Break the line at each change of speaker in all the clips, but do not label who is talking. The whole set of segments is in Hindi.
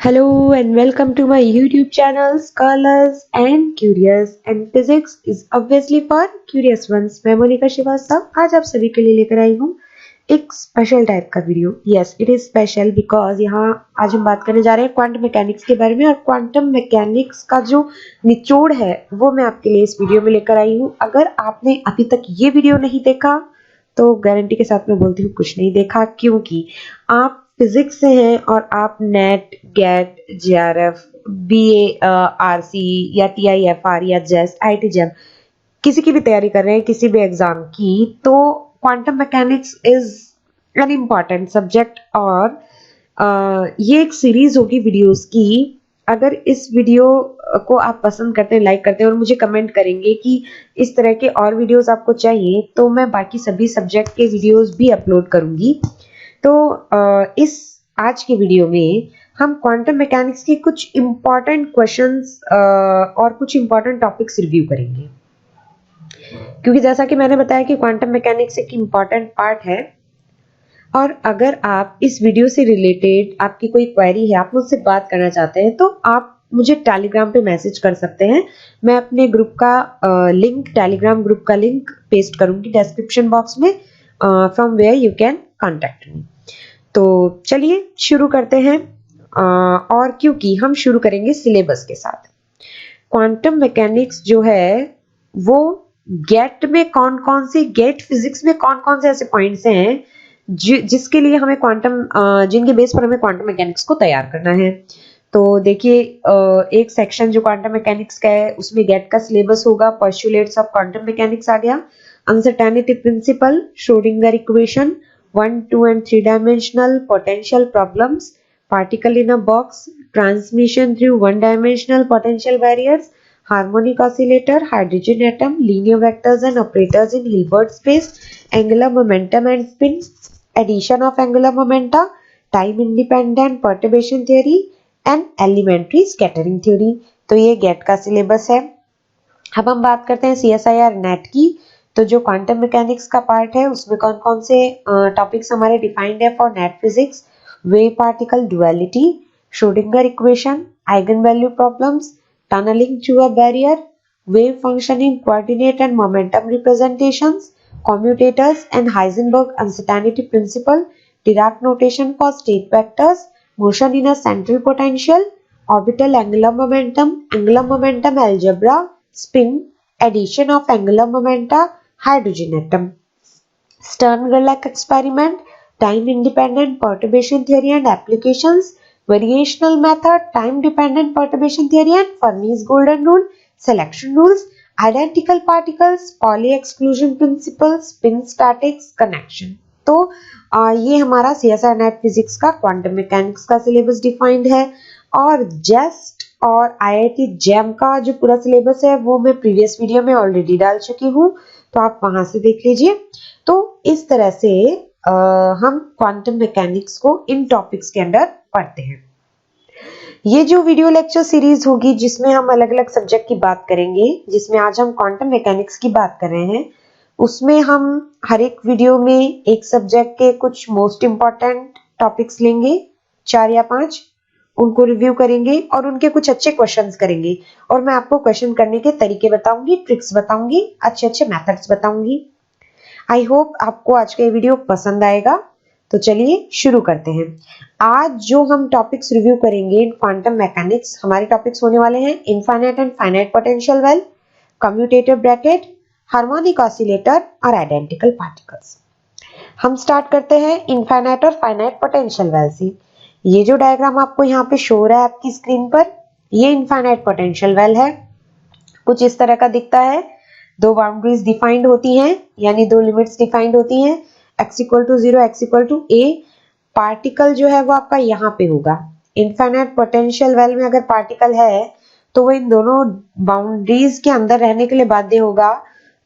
Hello and welcome to my YouTube channel Scholars and Curious, and physics is obviously for curious ones। मैं मोनिका श्रीवास्तव आज आप सभी के लिए लेकर आई हूँ एक स्पेशल टाइप का video. Yes it is special because यहाँ आज हम बात करने जा रहे हैं क्वांटम मैकेनिक्स के बारे में, और क्वांटम मैकेनिक्स का जो निचोड़ है वो मैं आपके लिए इस वीडियो में लेकर आई हूँ। अगर आपने अभी तक ये वीडियो नहीं देखा तो गारंटी के साथ मैं बोलती हूँ कुछ नहीं देखा, क्योंकि आप फिजिक्स से हैं और आप NET, GATE, JRF, BARC या टीआईएफआर या जेस, आईटी जेम किसी की भी तैयारी कर रहे हैं, किसी भी एग्जाम की, तो quantum mechanics is an important subject. और ये एक सीरीज होगी वीडियोस की। अगर इस वीडियो को आप पसंद करते हैं, लाइक करते हैं और मुझे कमेंट करेंगे कि इस तरह के और वीडियोस आपको चाहिए, तो मैं बाकी सभी सब्जेक्ट के वीडियोस भी अपलोड करूंगी। तो इस आज के वीडियो में हम क्वांटम मैकेनिक्स के कुछ इंपॉर्टेंट क्वेश्चंस और कुछ इंपॉर्टेंट टॉपिक्स रिव्यू करेंगे, क्योंकि जैसा कि मैंने बताया कि क्वांटम मैकेनिक्स एक इंपॉर्टेंट पार्ट है। और अगर आप इस वीडियो से रिलेटेड आपकी कोई क्वेरी है, आप मुझसे बात करना चाहते हैं, तो आप मुझे टेलीग्राम पे मैसेज कर सकते हैं। मैं अपने ग्रुप का लिंक, टेलीग्राम ग्रुप का लिंक पेस्ट करूंगी डिस्क्रिप्शन बॉक्स में, from where you can contact me. तो चलिए शुरू करते हैं। और क्योंकि हम शुरू करेंगे सिलेबस के साथ, क्वांटम मैकेनिक्स जो है वो गेट में कौन कौन से, गेट फिजिक्स में कौन कौन से ऐसे पॉइंट्स हैं जिसके लिए हमें क्वांटम, जिनके बेस पर हमें क्वांटम मैकेनिक्स को तैयार करना है। तो देखिए, एक सेक्शन जो क्वांटम मैकेनिक्स का है उसमें गेट का सिलेबस होगा। पोस्टुलेट्स ऑफ क्वांटम मैकेनिक्स आ गया, uncertainty principle, Schrodinger equation, 1, 2 and 3 dimensional potential problems, particle in a box, transmission through one dimensional potential barriers, harmonic oscillator, hydrogen atom, linear vectors and operators in Hilbert space, angular momentum and spin, addition of angular momenta, time independent perturbation theory and elementary scattering theory। तो ये गेट का सिलेबस है। अब हम बात करते हैं CSIR नेट की। तो जो क्वांटम मैकेनिक्स का पार्ट है उसमें कौन कौन से टॉपिक्स हमारे डिफाइंड है for NET physics: wave particle duality, Schrodinger equation, eigen value problems, tunnelling through a barrier, wave function in coordinate and momentum representations, commutators and Heisenberg uncertainty principle, Dirac notation for state vectors, motion in a central potential, orbital angular momentum algebra, spin, addition of angular momenta, hydrogen atom, Stern-Gerlach experiment, time-independent perturbation theory and applications, variational method, time-dependent perturbation theory and Fermi's golden rule, selection rules, identical particles, Pauli exclusion principle, spin statics, connection। तो ये हमारा CSIR नेट फिजिक्स का क्वांटम मैकेनिक्स का सिलेबस डिफाइंड है। और जेस्ट और IIT जेम का जो पूरा सिलेबस है वो मैं प्रीवियस वीडियो में ऑलरेडी डाल चुकी हूँ, तो आप वहां से देख लीजिए। तो इस तरह से हम क्वांटम मैकेनिक्स को इन टॉपिक्स के अंदर पढ़ते हैं। ये जो वीडियो लेक्चर सीरीज होगी जिसमें हम अलग अलग सब्जेक्ट की बात करेंगे, जिसमें आज हम क्वांटम मैकेनिक्स की बात कर रहे हैं, उसमें हम हर एक वीडियो में एक सब्जेक्ट के कुछ मोस्ट इंपॉर्टेंट टॉपिक्स लेंगे, 4 या 5, उनको रिव्यू करेंगे और उनके कुछ अच्छे क्वेश्चंस करेंगे। और मैं आपको क्वेश्चन करने के तरीके बताऊंगी, ट्रिक्स बताऊंगी, अच्छे अच्छे मेथड्स बताऊंगी। आई होप आपको आज का ये वीडियो पसंद आएगा। तो चलिए शुरू करते हैं। आज जो हम टॉपिक्स रिव्यू करेंगे इन क्वांटम मैकेनिक्स, हमारे टॉपिक्स होने वाले हैं infinite and finite potential well, commutative bracket, harmonic oscillator और आइडेंटिकल पार्टिकल्स। हम स्टार्ट करते हैं इनफाइनाइट और फाइनाइट पोटेंशियल वेल से। ये जो डायग्राम आपको यहाँ पे शो हो रहा है आपकी स्क्रीन पर, ये इनफाइनाइट पोटेंशियल वेल है। कुछ इस तरह का दिखता है। दो बाउंड्रीज डिफाइंड होती हैं, यानी दो लिमिट्स डिफाइंड होती हैं, x equal to 0, x equal to a। पार्टिकल जो है वो आपका यहाँ पे होगा। इनफाइनाइट पोटेंशियल वेल में अगर पार्टिकल है तो वो इन दोनों बाउंड्रीज के अंदर रहने के लिए बाध्य होगा।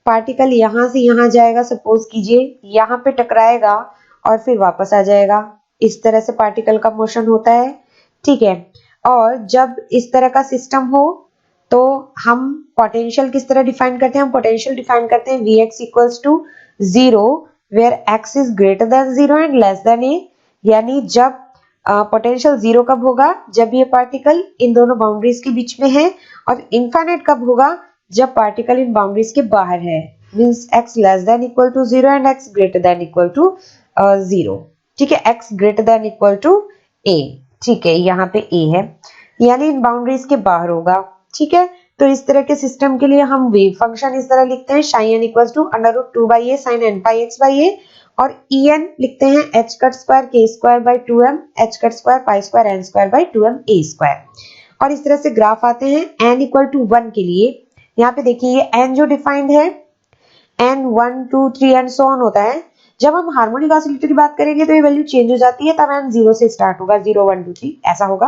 पार्टिकल यहाँ से यहाँ जाएगा, सपोज कीजिए यहाँ पे टकराएगा और फिर वापस आ जाएगा। इस तरह से पार्टिकल का मोशन होता है, ठीक है। और जब इस तरह का सिस्टम हो तो हम पोटेंशियल किस तरह डिफाइन करते हैं? हम पोटेंशियल डिफाइन करते हैं Vx equals to 0 where x is greater than 0 and less than a। यानी जब पोटेंशियल जीरो कब होगा? जब ये पार्टिकल इन दोनों बाउंड्रीज के बीच में है, और इनफाइनाइट कब होगा? जब पार्टिकल इन बाउंड्रीज के बाहर है, means x less than equal to 0 and x greater than equal to 0। ठीक है, x greater than equal to a। ठीक है, यहाँ पे a है, यानी इन बाउंड्रीज के बाहर होगा। ठीक है, तो इस तरह के सिस्टम के लिए हम वेव फंक्शन इस तरह लिखते हैं, sin n equal to √2/a sin n pi x by a, और en लिखते हैं h cut square k square by 2m h cut square pi square n square by 2m a square. और इस तरह से ग्राफ आते हैं n इक्वल टू 1 के लिए। यहाँ पे देखिए ये n जो डिफाइंड है, n 1 2 3 एंड सो ऑन होता है। जब हम हार्मोनिक ऑसिलेटर की बात करेंगे तो ये वैल्यू चेंज हो जाती है, तब n 0 से स्टार्ट होगा, 0 1 2 3 ऐसा होगा।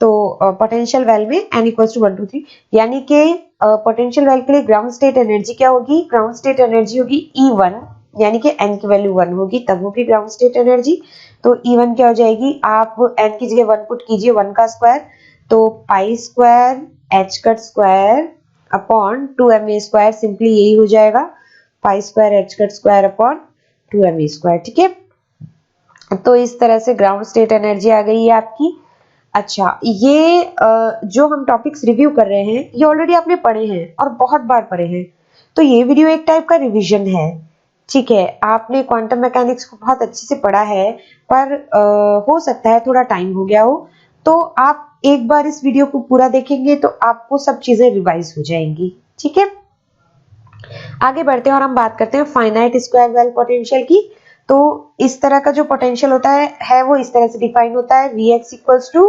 तो पोटेंशियल वेल में n इक्वल्स टू 1 2 3, यानी कि पोटेंशियल वेल के लिए ग्राउंड स्टेट एनर्जी क्या होगी? ग्राउंड स्टेट एनर्जी होगी E1, यानी कि n की वैल्यू 1 होगी तब होगी ग्राउंड स्टेट एनर्जी। तो E1 क्या हो जाएगी? आप n की जगह 1 पुट कीजिए, 1 का स्क्वायर, तो पाई square h cut square upon 2ma square, simply यही हो जाएगा, पाई square h cut square upon 2ma square. ठीक है, तो इस तरह से ग्राउंड स्टेट एनर्जी आ गई है आपकी। अच्छा, ये जो हम टॉपिक्स रिव्यू कर रहे हैं ये ऑलरेडी आपने पढ़े हैं और बहुत बार पढ़े हैं, तो ये वीडियो एक टाइप का रिवीजन है। ठीक है, आपने क्वांटम मैकेनिक्स को बहुत अच्छे से पढ़ा है, पर हो सकता है थोड़ा टाइम हो गया हो, तो आप एक बार इस वीडियो को पूरा देखेंगे तो आपको सब चीजें रिवाइज हो जाएंगी। ठीक है, आगे बढ़ते हैं और हम बात करते हैं फाइनाइट स्क्वायर वेल पोटेंशियल की। तो इस तरह का जो पोटेंशियल होता है वो इस तरह से डिफाइन होता है, Vx equals to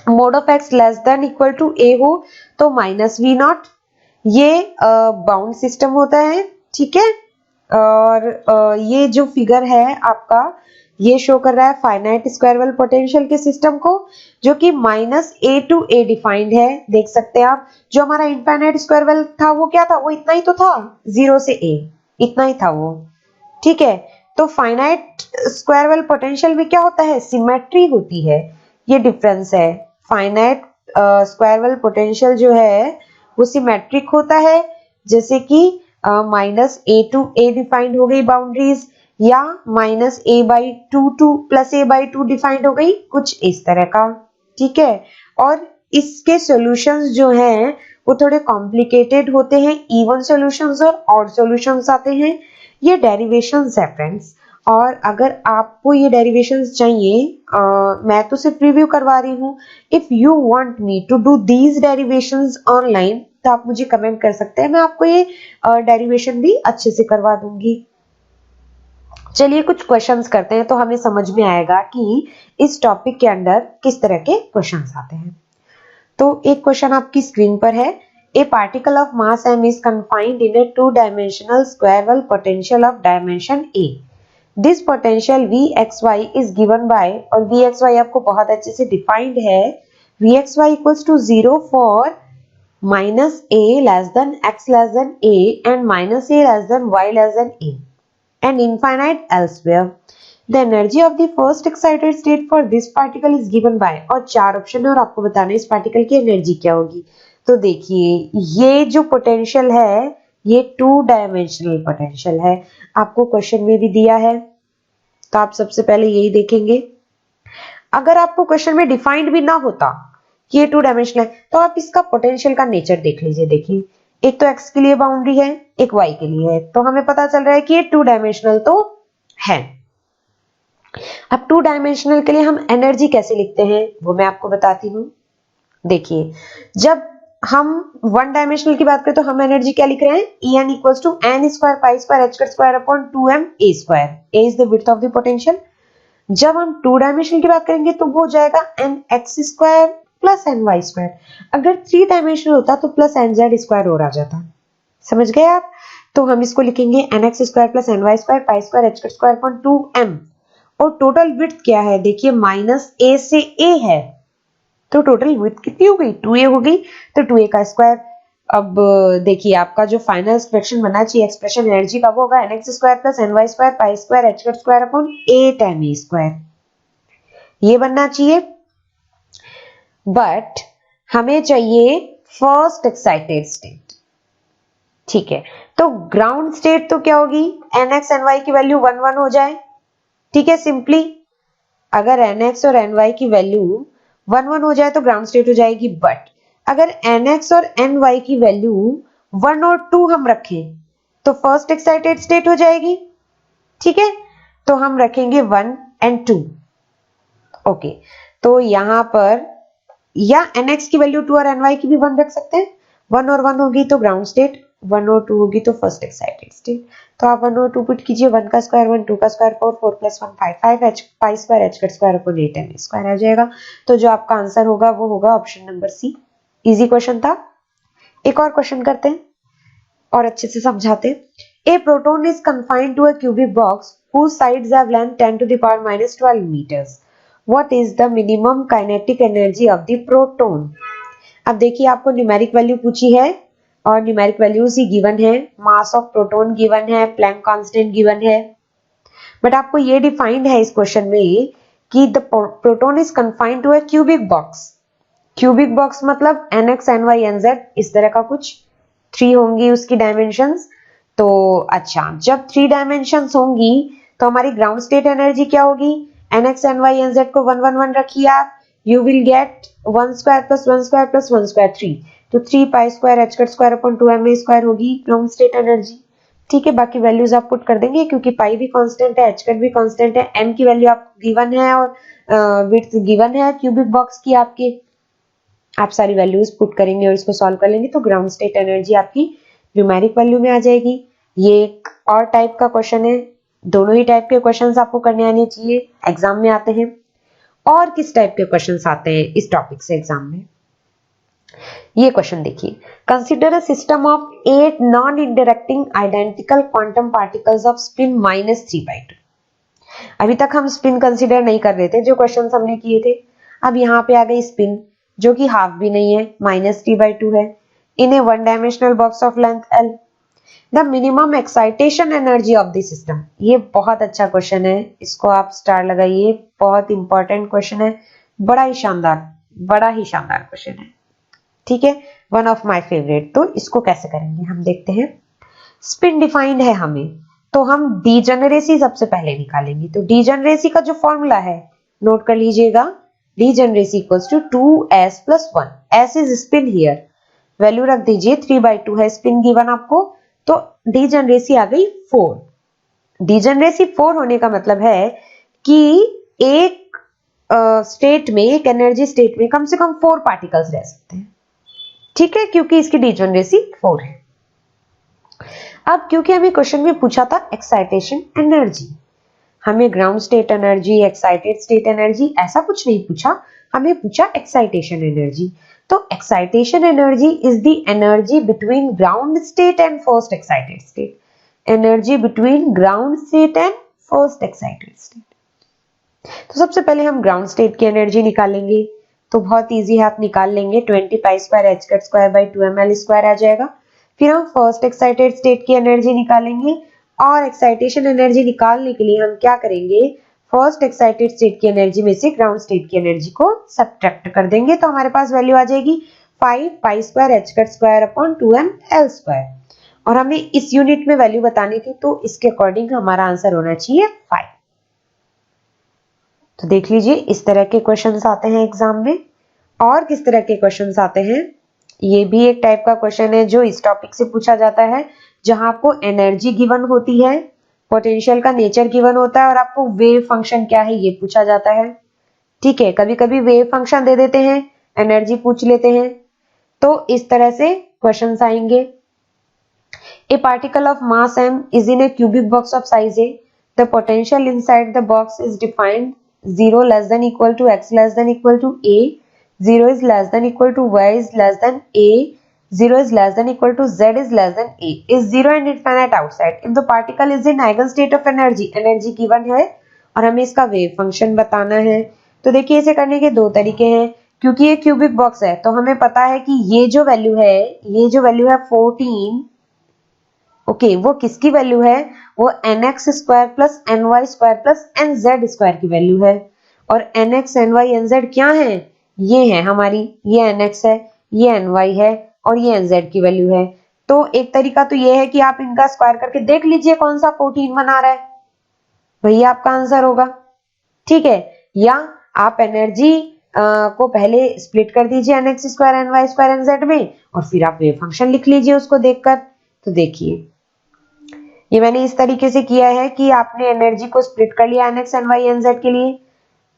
mod of x less than equal to a हो तो माइनस V0। ये बाउंड सिस्टम होता है। ठीक है, और ये जो फिगर है आपका, ये शो कर रहा है फाइनाइट स्क्वायर वेल पोटेंशियल के सिस्टम को, जो कि -a टू a डिफाइंड है। देख सकते हैं आप, जो हमारा इनफाइनाइट स्क्वायर वेल था वो क्या था? वो इतना ही तो था, 0 से a, इतना ही था वो। ठीक है, तो फाइनाइट स्क्वायर वेल पोटेंशियल में क्या होता है? सिमेट्री होती है, ये डिफरेंस है। फाइनाइट स्क्वायर वेल पोटेंशियल जो है वो सिमेट्रिक होता है, जैसे कि -a टू a डिफाइंड हो गई बाउंड्रीज, या -a/2 टू +a/2 डिफाइंड हो गई, कुछ इस तरह का। ठीक है, और इसके सॉल्यूशंस जो हैं वो थोड़े कॉम्प्लिकेटेड होते हैं, इवन सॉल्यूशंस और ऑड सॉल्यूशंस आते हैं। ये डेरिवेशंस है फ्रेंड्स, और अगर आपको ये डेरिवेशंस चाहिए, मैं तो सिर्फ रिव्यू करवा रही हूँ। If you want me to do these derivations online तो आप मुझे कमेंट कर सकते हैं, मैं आपको ये डेरिवेशन भी अच्छे से करवा दूंगी। चलिए कुछ क्वेश्चंस करते हैं तो हमें समझ में आएगा कि इस टॉपिक के अंदर किस तरह के क्वेश्चंस आते हैं। तो एक क्वेश्चन आपकी स्क्रीन पर है, A particle of mass m is confined in a two-dimensional square well potential of dimension A. This potential Vxy is given by, और Vxy आपको बहुत अच्छे से defined है, Vxy equals to 0 for -a less than x less than a and -a less than y less than a and infinite elsewhere. The energy of the first excited state for this particle is given by, और चार ऑप्शन है और आपको बताना है इस पार्टिकल की एनर्जी क्या होगी। तो देखिए ये जो पोटेंशियल है ये 2 डायमेंशनल पोटेंशियल है, आपको क्वेश्चन में भी दिया है, तो आप सबसे पहले यही देखेंगे। अगर आपको क्वेश्चन में डिफाइंड भी ना होता कि ये 2 डायमेंशनल है, तो आप इसका पोटेंशियल का नेचर देख लीजिए। देखिए, एक तो x के लिए बाउंड्री है, एक y के लिए है, तो हमें पता चल रहा है कि ये 2 डायमेंशनल तो है। अब 2 डायमेंशनल के लिए हम एनर्जी कैसे लिखते हैं वो मैं आपको बताती हूँ। देखिए, जब हम 1 डायमेंशनल की बात करें तो हम एनर्जी क्या लिख रहे हैं? En equals to n square pi square h square upon 2m a square. a is the width of the potential. जब हम 2 डायमेंशनल की बात करेंगे तो वो हो जाएगा nx square plus ny square. अगर 3 डायमेंशनल होता तो प्लस nz स्क्वायर और आ जाता। समझ गए आप? तो हम इसको लिखेंगे nx square plus ny square pi square h square upon 2m, और टोटल विड्थ क्या है? देखिए -a से a है, तो टोटल विड्थ कितनी हो गई? 2a हो गई, तो 2a का स्क्वायर। अब देखिए आपका जो फाइनल एक्सप्रेशन बनना चाहिए, एक्सप्रेशन एनर्जी का, वो होगा nx square plus ny square pi square h square upon 8ma square, ये बनना चाहिए। बट हमें चाहिए फर्स्ट एक्साइटेड स्टेट। ठीक है, तो ग्राउंड स्टेट तो क्या होगी? nx ny की वैल्यू 1 1 हो जाए। ठीक है, सिंपली अगर nx और ny की वैल्यू 1 1 हो जाए तो ग्राउंड स्टेट हो जाएगी, बट अगर nx और ny की वैल्यू 1 और 2 हम रखें तो फर्स्ट एक्साइटेड स्टेट हो जाएगी। ठीक है, तो हम रखेंगे 1 एंड 2। ओके, तो यहां पर या nx की वैल्यू 2 और ny की भी 1 रख सकते हैं। 1 और 1 होगी तो ग्राउंड स्टेट, 1 और 2 होगी तो फर्स्ट एक्साइटेड स्टेट। तो आप 1 और 2 पुट कीजिए, 1 का स्क्वायर 1, 2 का square 4, 4 plus 1 5, 5 h pi square h का स्क्वायर अपॉन 8 n स्क्वायर आ जाएगा। तो जो आपका आंसर होगा वो होगा option number C. Easy question था। एक और क्वेश्चन करते हैं और अच्छे से समझाते हैं। A proton is confined to a cubic box whose sides have length 10 to the power minus 12 meters. What is the minimum kinetic energy of the proton? अब देखिए, आपको न्यूमेरिक वैल्यू पूछी है और न्यूमेरिक वैल्यूज ही गिवन है, मास ऑफ प्रोटॉन गिवन है, प्लैंक कांस्टेंट गिवन है, बट आपको ये डिफाइंड है इस क्वेश्चन में कि the proton is confined to a cubic box. Cubic box मतलब nx ny nz इस तरह का कुछ 3 होंगी उसकी डायमेंशंस। तो अच्छा, जब 3 डायमेंशंस होंगी तो हमारी ग्राउंड स्टेट एनर्जी क्या होगी? nx ny nz को 1 1 1 रखिए आप, you will gate 1 square plus 1 square plus 1 square 3, तो 3 पाई square h cut square upon 2 ma square होगी ग्राउंड स्टेट एनर्जी। ठीक है, बाकी वैल्यूज आप पुट कर देंगे क्योंकि पाई भी कांस्टेंट है, h कट भी कांस्टेंट है, m की वैल्यू आपको गिवन है और विड्थ गिवन है क्यूबिक बॉक्स की आपके। आप सारी वैल्यूज पुट करेंगे और इसको सॉल्व कर लेंगे तो ग्राउंड स्टेट एनर्जी आपकी न्यूमेरिक वैल्यू में आ जाएगी। ये एक और टाइप का क्वेश्चन है, दोनों ही टाइप के क्वेश्चंस आपको करने आने चाहिए, एग्जाम में आते हैं। और किस टाइप के क्वेश्चंस आते हैं इस टॉपिक से एग्जाम में? ये क्वेश्चन देखिए, consider a system of 8 non interacting identical quantum particles off spin -3/2। अभी तक हम स्पिन कंसीडर नहीं कर रहे थे, जो क्वेश्चंस हमने किए थे। अब यहाँ पे आ गई स्पिन जो कि हाफ भी नहीं है, -3/2 है, in a one dimensional box of length l। The minimum excitation energy of the system. ये बहुत अच्छा क्वेश्चन है, इसको आप स्टार लगाइए, बहुत इंपॉर्टेंट क्वेश्चन है, बड़ा ही शानदार क्वेश्चन है। ठीक है, वन ऑफ माय फेवरेट। तो इसको कैसे करेंगे हम देखते हैं। स्पिन डिफाइंड है हमें, तो हम डीजेनरेसी सबसे पहले निकालेंगे। तो डीजेनरेसी का जो फॉर्मूला है नोट कर लीजिएगा, degeneracy equals to 2s + 1। s is spin here, value रख दीजिए, 3/2 है स्पिन गिवन आपको, तो डीजेनरेसी आ गई 4। डीजेनरेसी 4 होने का मतलब है कि एक स्टेट में, एक एनर्जी स्टेट में कम से कम 4 पार्टिकल्स रह सकते हैं। ठीक है, क्योंकि इसकी डीजेनरेसी 4 है। अब क्योंकि हमें क्वेश्चन में पूछा था एक्साइटेशन एनर्जी, हमें ground state energy, excited state energy ऐसा कुछ नहीं पूछा, हमें पूछा एक्साइटेशन एनर्जी। तो excitation energy is the energy between ground state and first excited state. Energy between ground state and first excited state. तो सबसे पहले हम ग्राउंड स्टेट की एनर्जी निकालेंगे, तो बहुत इजी है, आप निकाल लेंगे, 20 pi square h cut square by 2 ml square आ जाएगा। फिर हम फर्स्ट एक्साइटेड स्टेट की एनर्जी निकालेंगे, और एक्साइटेशन एनर्जी निकालने के लिए हम क्या करेंगे, फर्स्ट एक्साइटेड स्टेट की एनर्जी में से ग्राउंड स्टेट की एनर्जी को सब्ट्रैक्ट कर देंगे, तो हमारे पास वैल्यू आ जाएगी 5 पाई square h cut square upon 2 ml square. और हमें इस यूनिट में वैल्यू बतानी थी, तो इसके अकॉर्डिंग हमारा आंसर होना चाहिए 5। तो देख लीजिए, इस तरह के क्वेश्चंस आते हैं एग्जाम में। और किस तरह के क्वेश्चंस आते हैं, ये भी एक टाइप का क्वेश्चन है जो इस टॉपिक से पूछा जाता है, जहां आपको एनर्जी गिवन होती है, पोटेंशियल का नेचर गिवन होता है, और आपको वेव फंक्शन क्या है ये पूछा जाता है। ठीक है, कभी कभी वेव फंक्शन दे देते हैं, एनर्जी पूछ लेते हैं, तो इस तरह से क्वेश्चंस आएंगे। ए particle of mass m is in a cubic box of size a. The potential inside the box is defined 0 less than equal to x less than equal to a, 0 is less than equal to y is less than a, 0 is less than equal to z is less than a, is 0 and infinite outside. If the particle is in eigenstate of energy, energy given है और हमें इसका वेव फंक्शन बताना है। तो देखिए, इसे करने के दो तरीके हैं, क्योंकि ये क्यूबिक बॉक्स है तो हमें पता है कि ये जो वैल्यू है 14, ओके, वो किसकी वैल्यू है, वो nx square plus ny square plus nz square की वैल्यू है। और nx ny nz क्या है, ये है हमारी, ये nx है, ये ny है, और ये nz की वैल्यू है। तो एक तरीका तो ये है कि आप इनका स्क्वायर करके देख लीजिए कौन सा 14 बना रहा है, वही आपका आंसर होगा। ठीक है, या आप एनर्जी को पहले स्प्लिट कर दीजिए nx square ny square nz में और फिर आप वेव फंक्शन लिख लीजिए उसको देखकर। तो देखिए ये मैंने इस तरीके से किया है कि आपने एनर्जी को स्प्लिट कर लिया nx ny nz के लिए,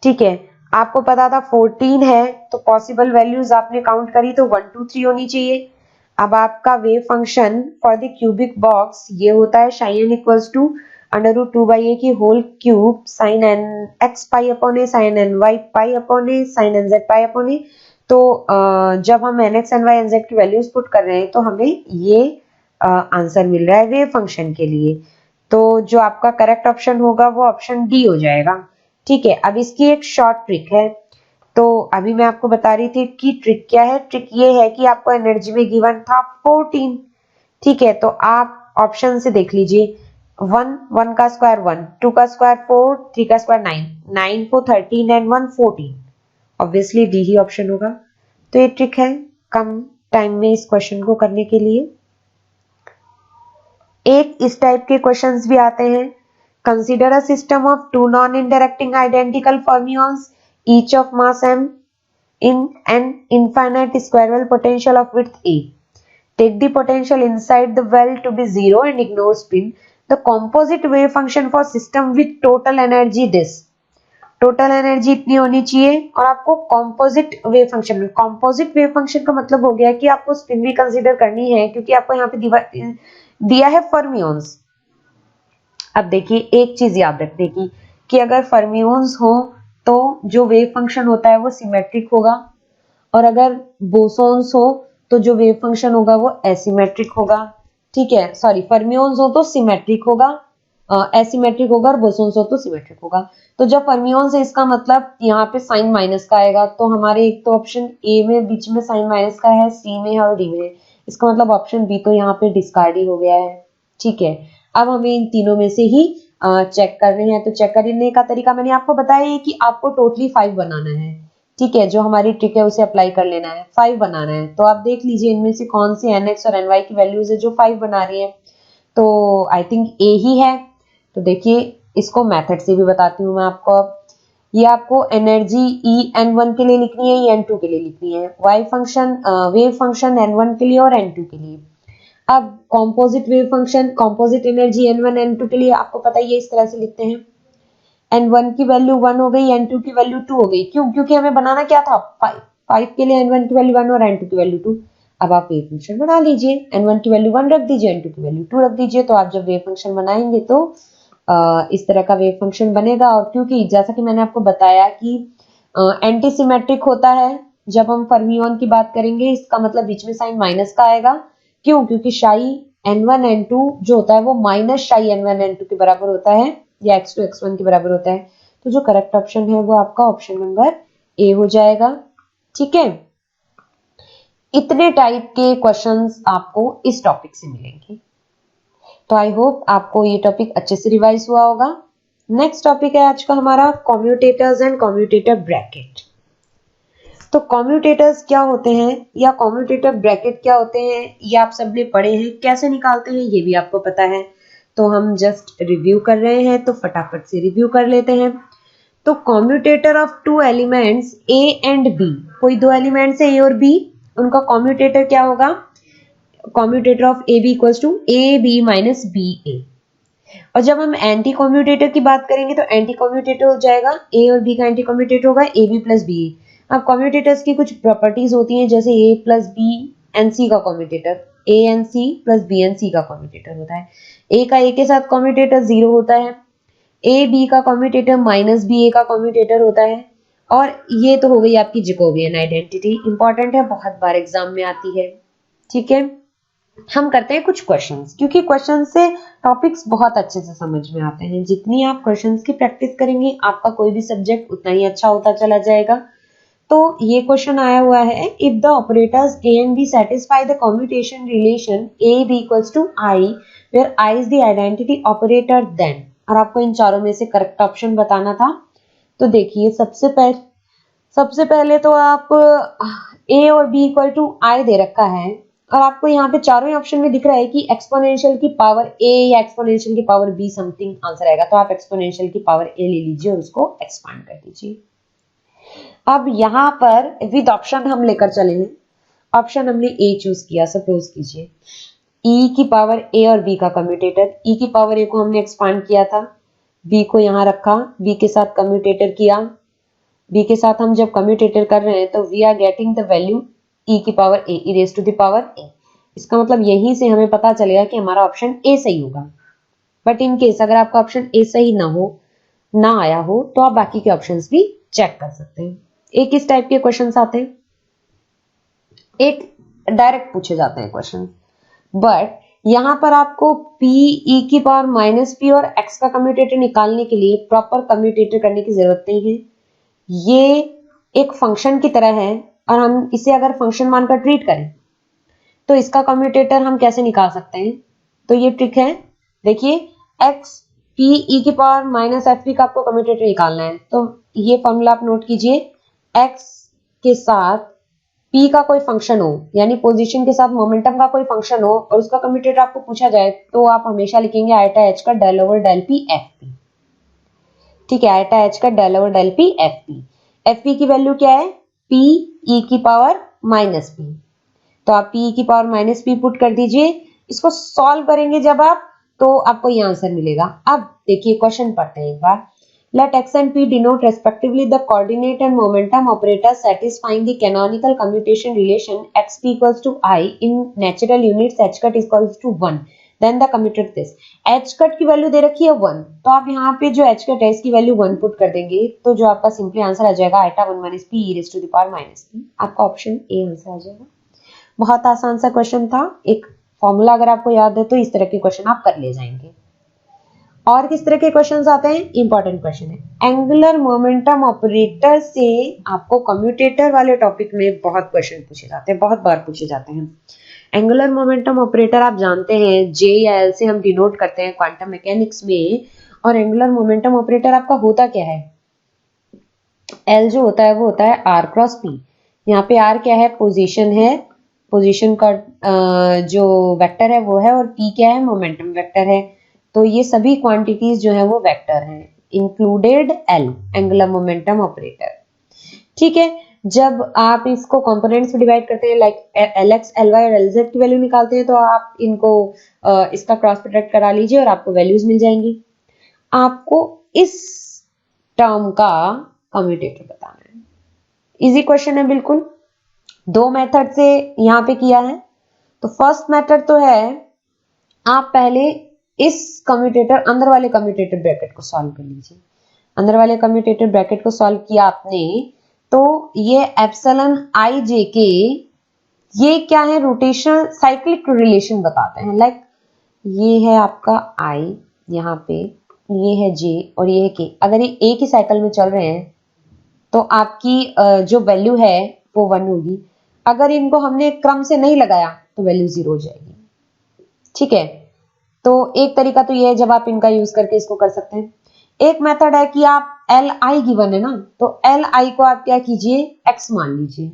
ठीक है। आपको पता था 14 है तो पॉसिबल वैल्यूज आपने काउंट करी तो 1 2 3 होनी चाहिए। अब आपका wave function for the cubic box ये होता है sin n equals to √2/a की whole cube sin n x pi upon a sin n y pi upon a sin n z pi upon a। तो जब हम nx ny nz की वैल्यूज पुट कर रहे हैं तो हमें ये आंसर मिल रहा है वेव फंक्शन के लिए। तो जो आपका करेक्ट ऑप्शन होगा वो ऑप्शन डी हो जाएगा, ठीक है। अब इसकी एक शॉर्ट ट्रिक है। तो अभी मैं आपको बता रही थी कि ट्रिक क्या है। ट्रिक ये है कि आपको एनर्जी में गिवन था 14, ठीक है। तो आप ऑप्शन से देख लीजिए 1 का स्क्वायर 1, 2 का स्क्वायर 4, 3 का स्क्वायर 9, 9 को 13 and 1 14, obviously D he option होगा। तो ये ट्रिक है कम टाइम में इस क्वेश्चन को करने के लिए। एक इस टाइप के क्वेश्चंस भी आते हैं। Consider a system of two non interacting identical fermions each of mass m in an infinite square well potential of width a. Take the potential inside the well to be 0 and ignore spin. The composite wave function for system with total energy this. Total energy इतनी होनी चाहिए और आपको कॉम्पोजिट वेव फंक्शन में, कॉम्पोजिट वेव फंक्शन का मतलब हो गया कि आपको स्पिन भी कंसीडर करनी है क्योंकि आपको यहाँ पे दिया है फर्मियंस। अब देखिए एक चीज याद रखने की कि अगर फर्मियंस हो तो जो वेव फंक्शन होता है वो सिमेट्रिक होगा और अगर बोसोन्स हो तो जो वेव फंक्शन होगा वो एसिमेट्रिक होगा, ठीक है। सॉरी, फर्मियंस हो तो सिमेट्रिक होगा, एसिमेट्रिक होगा और बोसोन्स हो तो सिमेट्रिक होगा। तो जब फर्मियंस है इसका मतलब यहाँ पे साइन माइनस का आएगा। तो हमारे एक तो ऑप्शन ए में बीच में साइन माइनस का है, सी में है और डी में है। इसका मतलब ऑप्शन बी तो यहाँ पे डिस्कार्ड ही हो गया है, ठीक है। अब हमें इन तीनों में से ही चेक करने हैं। तो चेक करने का तरीका मैंने आपको बताया है कि आपको टोटली 5 बनाना है, ठीक है। जो हमारी ट्रिक है उसे अप्लाई कर लेना है, 5 बनाना है। तो आप देख लीजिए इनमें से कौन सी nx और ny की वैल्यूज है जो 5 बना रही है। तो आई थिंक ए ही है। तो देखिए इसको मेथड से भी बताती हूँ मैं आपको। अब ये आपको एनर्जी En1 के लिए लिखनी है, En2 के लिए लिखनी है, Y function wave function N1 के लिए और N2 के लिए। अब composite wave function, composite energy N1 N2 के लिए आपको पता ही है इस तरह से लिखते हैं। N1 की वैल्यू 1 हो गई, N2 की वैल्यू 2 हो गई। क्यों? क्योंकि हमें बनाना क्या था 5, 5 के लिए N1 की वैल्यू 1 और N2 की वैल्यू 2। अब आप वेव फंक्शन बना लीजिए, N1 की वैल्यू 1 रख दीजिए, N2 की वैल्यू 2 रख दीजिए। तो आप जब वेव फंक्शन बनाएंगे तो इस तरह का वेव फंक्शन बनेगा। और क्योंकि जैसा कि मैंने आपको बताया कि एंटी सिमेट्रिक होता है जब हम फर्मियन की बात करेंगे, इसका मतलब बीच में साइन माइनस का आएगा। क्यों? क्योंकि शाई N1 N2 जो होता है वो माइनस शाई N1 N2 के बराबर होता है या x2 x1 के बराबर होता है। तो जो करेक्ट ऑप्शन है वो आपका ऑप्शन नंबर ए हो जाएगा, ठीक है। इतने टाइप के क्वेश्चंस आपको इस टॉपिक से मिलेंगे। तो आई होप आपको ये टॉपिक अच्छे से रिवाइज हुआ होगा। नेक्स्ट टॉपिक है आज का हमारा कम्यूटेटर्स एंड कम्यूटेटर ब्रैकेट। तो कम्यूटेटर्स क्या होते हैं या कम्यूटेटर ब्रैकेट क्या होते हैं ये आप सबने पढ़े हैं, कैसे निकालते हैं ये भी आपको पता है। तो हम जस्ट रिव्यू कर रहे हैं, तो फटाफट से रिव्यू कर लेते हैं। तो commutator of two elements A and B, कोई दो एलिमेंट्स है ए और बी, उनका कम्यूटेटर क्या होगा? Commutator of A B equals to A B minus B A. और जब हम एंटी कम्यूटेटर की बात करेंगे तो एंटी कम्यूटेटर हो जाएगा ए और बी का एंटी कम्यूटेटर होगा A B plus B A. अब कम्यूटेटर्स की कुछ प्रॉपर्टीज होती हैं, जैसे A plus B and C का commutator, A and C plus B and C का कम्यूटेटर होता है। ए का ए के साथ कम्यूटेटर 0 होता है, ए बी का कम्यूटेटर माइनस बी ए का कम्यूटेटर होता है। और ये तो हो गई आपकी जैकोबियन आइडेंटिटी, इंपॉर्टेंट है, बहुत बार एग्जाम में आती है, ठीक है। हम करते हैं कुछ क्वेश्चंस, क्योंकि क्वेश्चन से टॉपिक्स बहुत अच्छे से समझ में आते हैं। जितनी आप क्वेश्चंस की प्रैक्टिस करेंगे आपका कोई भी सब्जेक्ट उतना ही अच्छा होता चला जाएगा। तो ये क्वेश्चन आया हुआ है, if the operators A and B satisfy the commutation relation A B equals to I where I is the identity operator then. और आपको इन चारों में से करेक्ट ऑप्शन बताना था। तो देखिए सबसे पहले तो आप ए और बी इक्वल टू आई दे रखा है और आपको यहाँ पे चारों ही ऑप्शन में दिख रहा है कि एक्सपोनेंशियल की पावर ए या एक्सपोनेंशियल की पावर बी समथिंग आंसर आएगा। तो आप एक्सपोनेंशियल की पावर ए ले लीजिए और उसको एक्सपांड कर दीजिए, अब यहाँ पर विद ऑप्शन हम लेकर चले हैं, ऑप्शन हमने ए चूज किया। सपोज कीजिए e की पावर a और b का कम्यूटेटर, e की पावर a को हमने एक्सपांड किया था, b को यहाँ रखा, b के साथ कम्यूटेटर किया, b के साथ हम जब कम्यूटेटर कर रहे हैं तो we are getting the value e की power a, e raise to the power a। इसका मतलब यहीं से हमें पता चलेगा कि हमारा ऑप्शन ए सही होगा। बट इन केस अगर आपका ऑप्शन ए सही ना आया हो तो आप बाकी के ऑप्शंस भी चेक कर सकते हैं। एक इस टाइप के क्वेश्चंस आते हैं, एक डायरेक्ट पूछे जाते हैं क्वेश्चन। बट यहां पर आपको p e की पावर माइनस p और x का कम्यूटेटर निकालने के लिए प्रॉपर कम्यूटेटर करने की जरूरत नहीं है। ये एक फंक्शन की तरह है और हम इसे अगर फंक्शन मानकर ट्रीट करें तो इसका कम्यूटेटर हम कैसे निकाल सकते हैं। तो ये ट्रिक है, देखिए x p e की पावर माइनस एफ पी का आपको कम्यूटेटर निकालना है। तो ये फॉर्मूला आप नोट कीजिए, x के साथ p का कोई फंक्शन हो, यानी पोजीशन के साथ मोमेंटम का कोई फंक्शन हो और उसका कम्यूटेटर आपको पूछा जाए तो आप हमेशा लिखेंगे आयटा h का del over del p F P. ठीक है, आयटा h का del over del p F P. F P की वैल्यू क्या है, p e की पावर माइनस p। तो आप p की पावर माइनस p पुट कर दीजिए। इसको सॉल्व करेंगे जब आप, तो आपको ये आंसर मिलेगा। अब देखिए क्वेश्चन पढ़ते हैं एक बार। Let x and p denote respectively the coordinate and momentum operators satisfying the canonical commutation relation xp equals to I in natural units h cut equals to 1. Then the commuted this h cut की वैल्यू दे रखी है 1, तो आप यहाँ पे जो h cut है इसकी वैल्यू 1 पुट कर देंगे तो जो आपका सिंपली आंसर आ जाएगा iota 1 minus P E raise to the power minus P. आपका ऑप्शन ए आंसर आ जाएगा। बहुत आसान सा क्वेश्चन था, एक फॉर्मूला अगर आपको याद है तो इस तरह के क्वेश्चन आप कर ले जाएंगे। और किस तरह के क्वेश्चंस आते हैं, इंपॉर्टेंट क्वेश्चन है एंगुलर मोमेंटम ऑपरेटर से। आपको कम्यूटेटर वाले टॉपिक में बहुत क्वेश्चन पूछे जाते हैं, बहुत बार पूछे जाते हैं। एंगुलर मोमेंटम ऑपरेटर आप जानते हैं जे या एल से हम डिनोट करते हैं क्वांटम मैकेनिक्स में। और एंगुलर मोमेंटम ऑपरेटर आपका होता क्या है, एल जो होता है वो होता है आर क्रॉस पी। यहाँ पे आर क्या है, पोजीशन है, पोजीशन का जो वेक्टर है वो है, और पी क्या है, मोमेंटम वेक्टर है। तो ये सभी क्वांटिटीज जो है वो वेक्टर हैं, included L, angular momentum operator. ठीक है, जब आप इसको कंपोनेंट्स में डिवाइड करते हैं लाइक एलएक्स एलवाई और एलजेड की वैल्यू निकालते हैं तो आप इनको इसका क्रॉस प्रोडक्ट करा लीजिए और आपको वैल्यूज मिल जाएंगी। आपको इस टर्म का कम्यूटेटर बताना है। इजी क्वेश्चन है बिल्कुल, दो मेथड से यहाँ पे किया है। तो फर्स्ट मेथड तो है आप पहले इस कम्यूटेटर अंदर वाले कम्यूटेटर ब्रैकेट को सॉल्व कर लीजिए। अंदर वाले कम्यूटेटर ब्रैकेट को सॉल्व किया आपने तो ये एप्सिलॉन आई जे के, ये क्या है, रोटेशनल साइक्लिक रिलेशन बताते हैं। लाइक ये है आपका आई, यहाँ पे ये है जे और ये है के। अगर ये एक ही साइकिल में चल रहे हैं तो आपकी जो वैल्यू है वो 1 होगी। अगर इनको हमने क्रम से नहीं लगाया तो वैल्यू 0 हो जाएगी। ठीक है, तो एक तरीका तो ये है जब आप इनका यूज करके इसको कर सकते हैं। एक मेथड है कि आप एल आई गिवन है ना, तो एल आई को आप क्या कीजिए, एक्स मान लीजिए।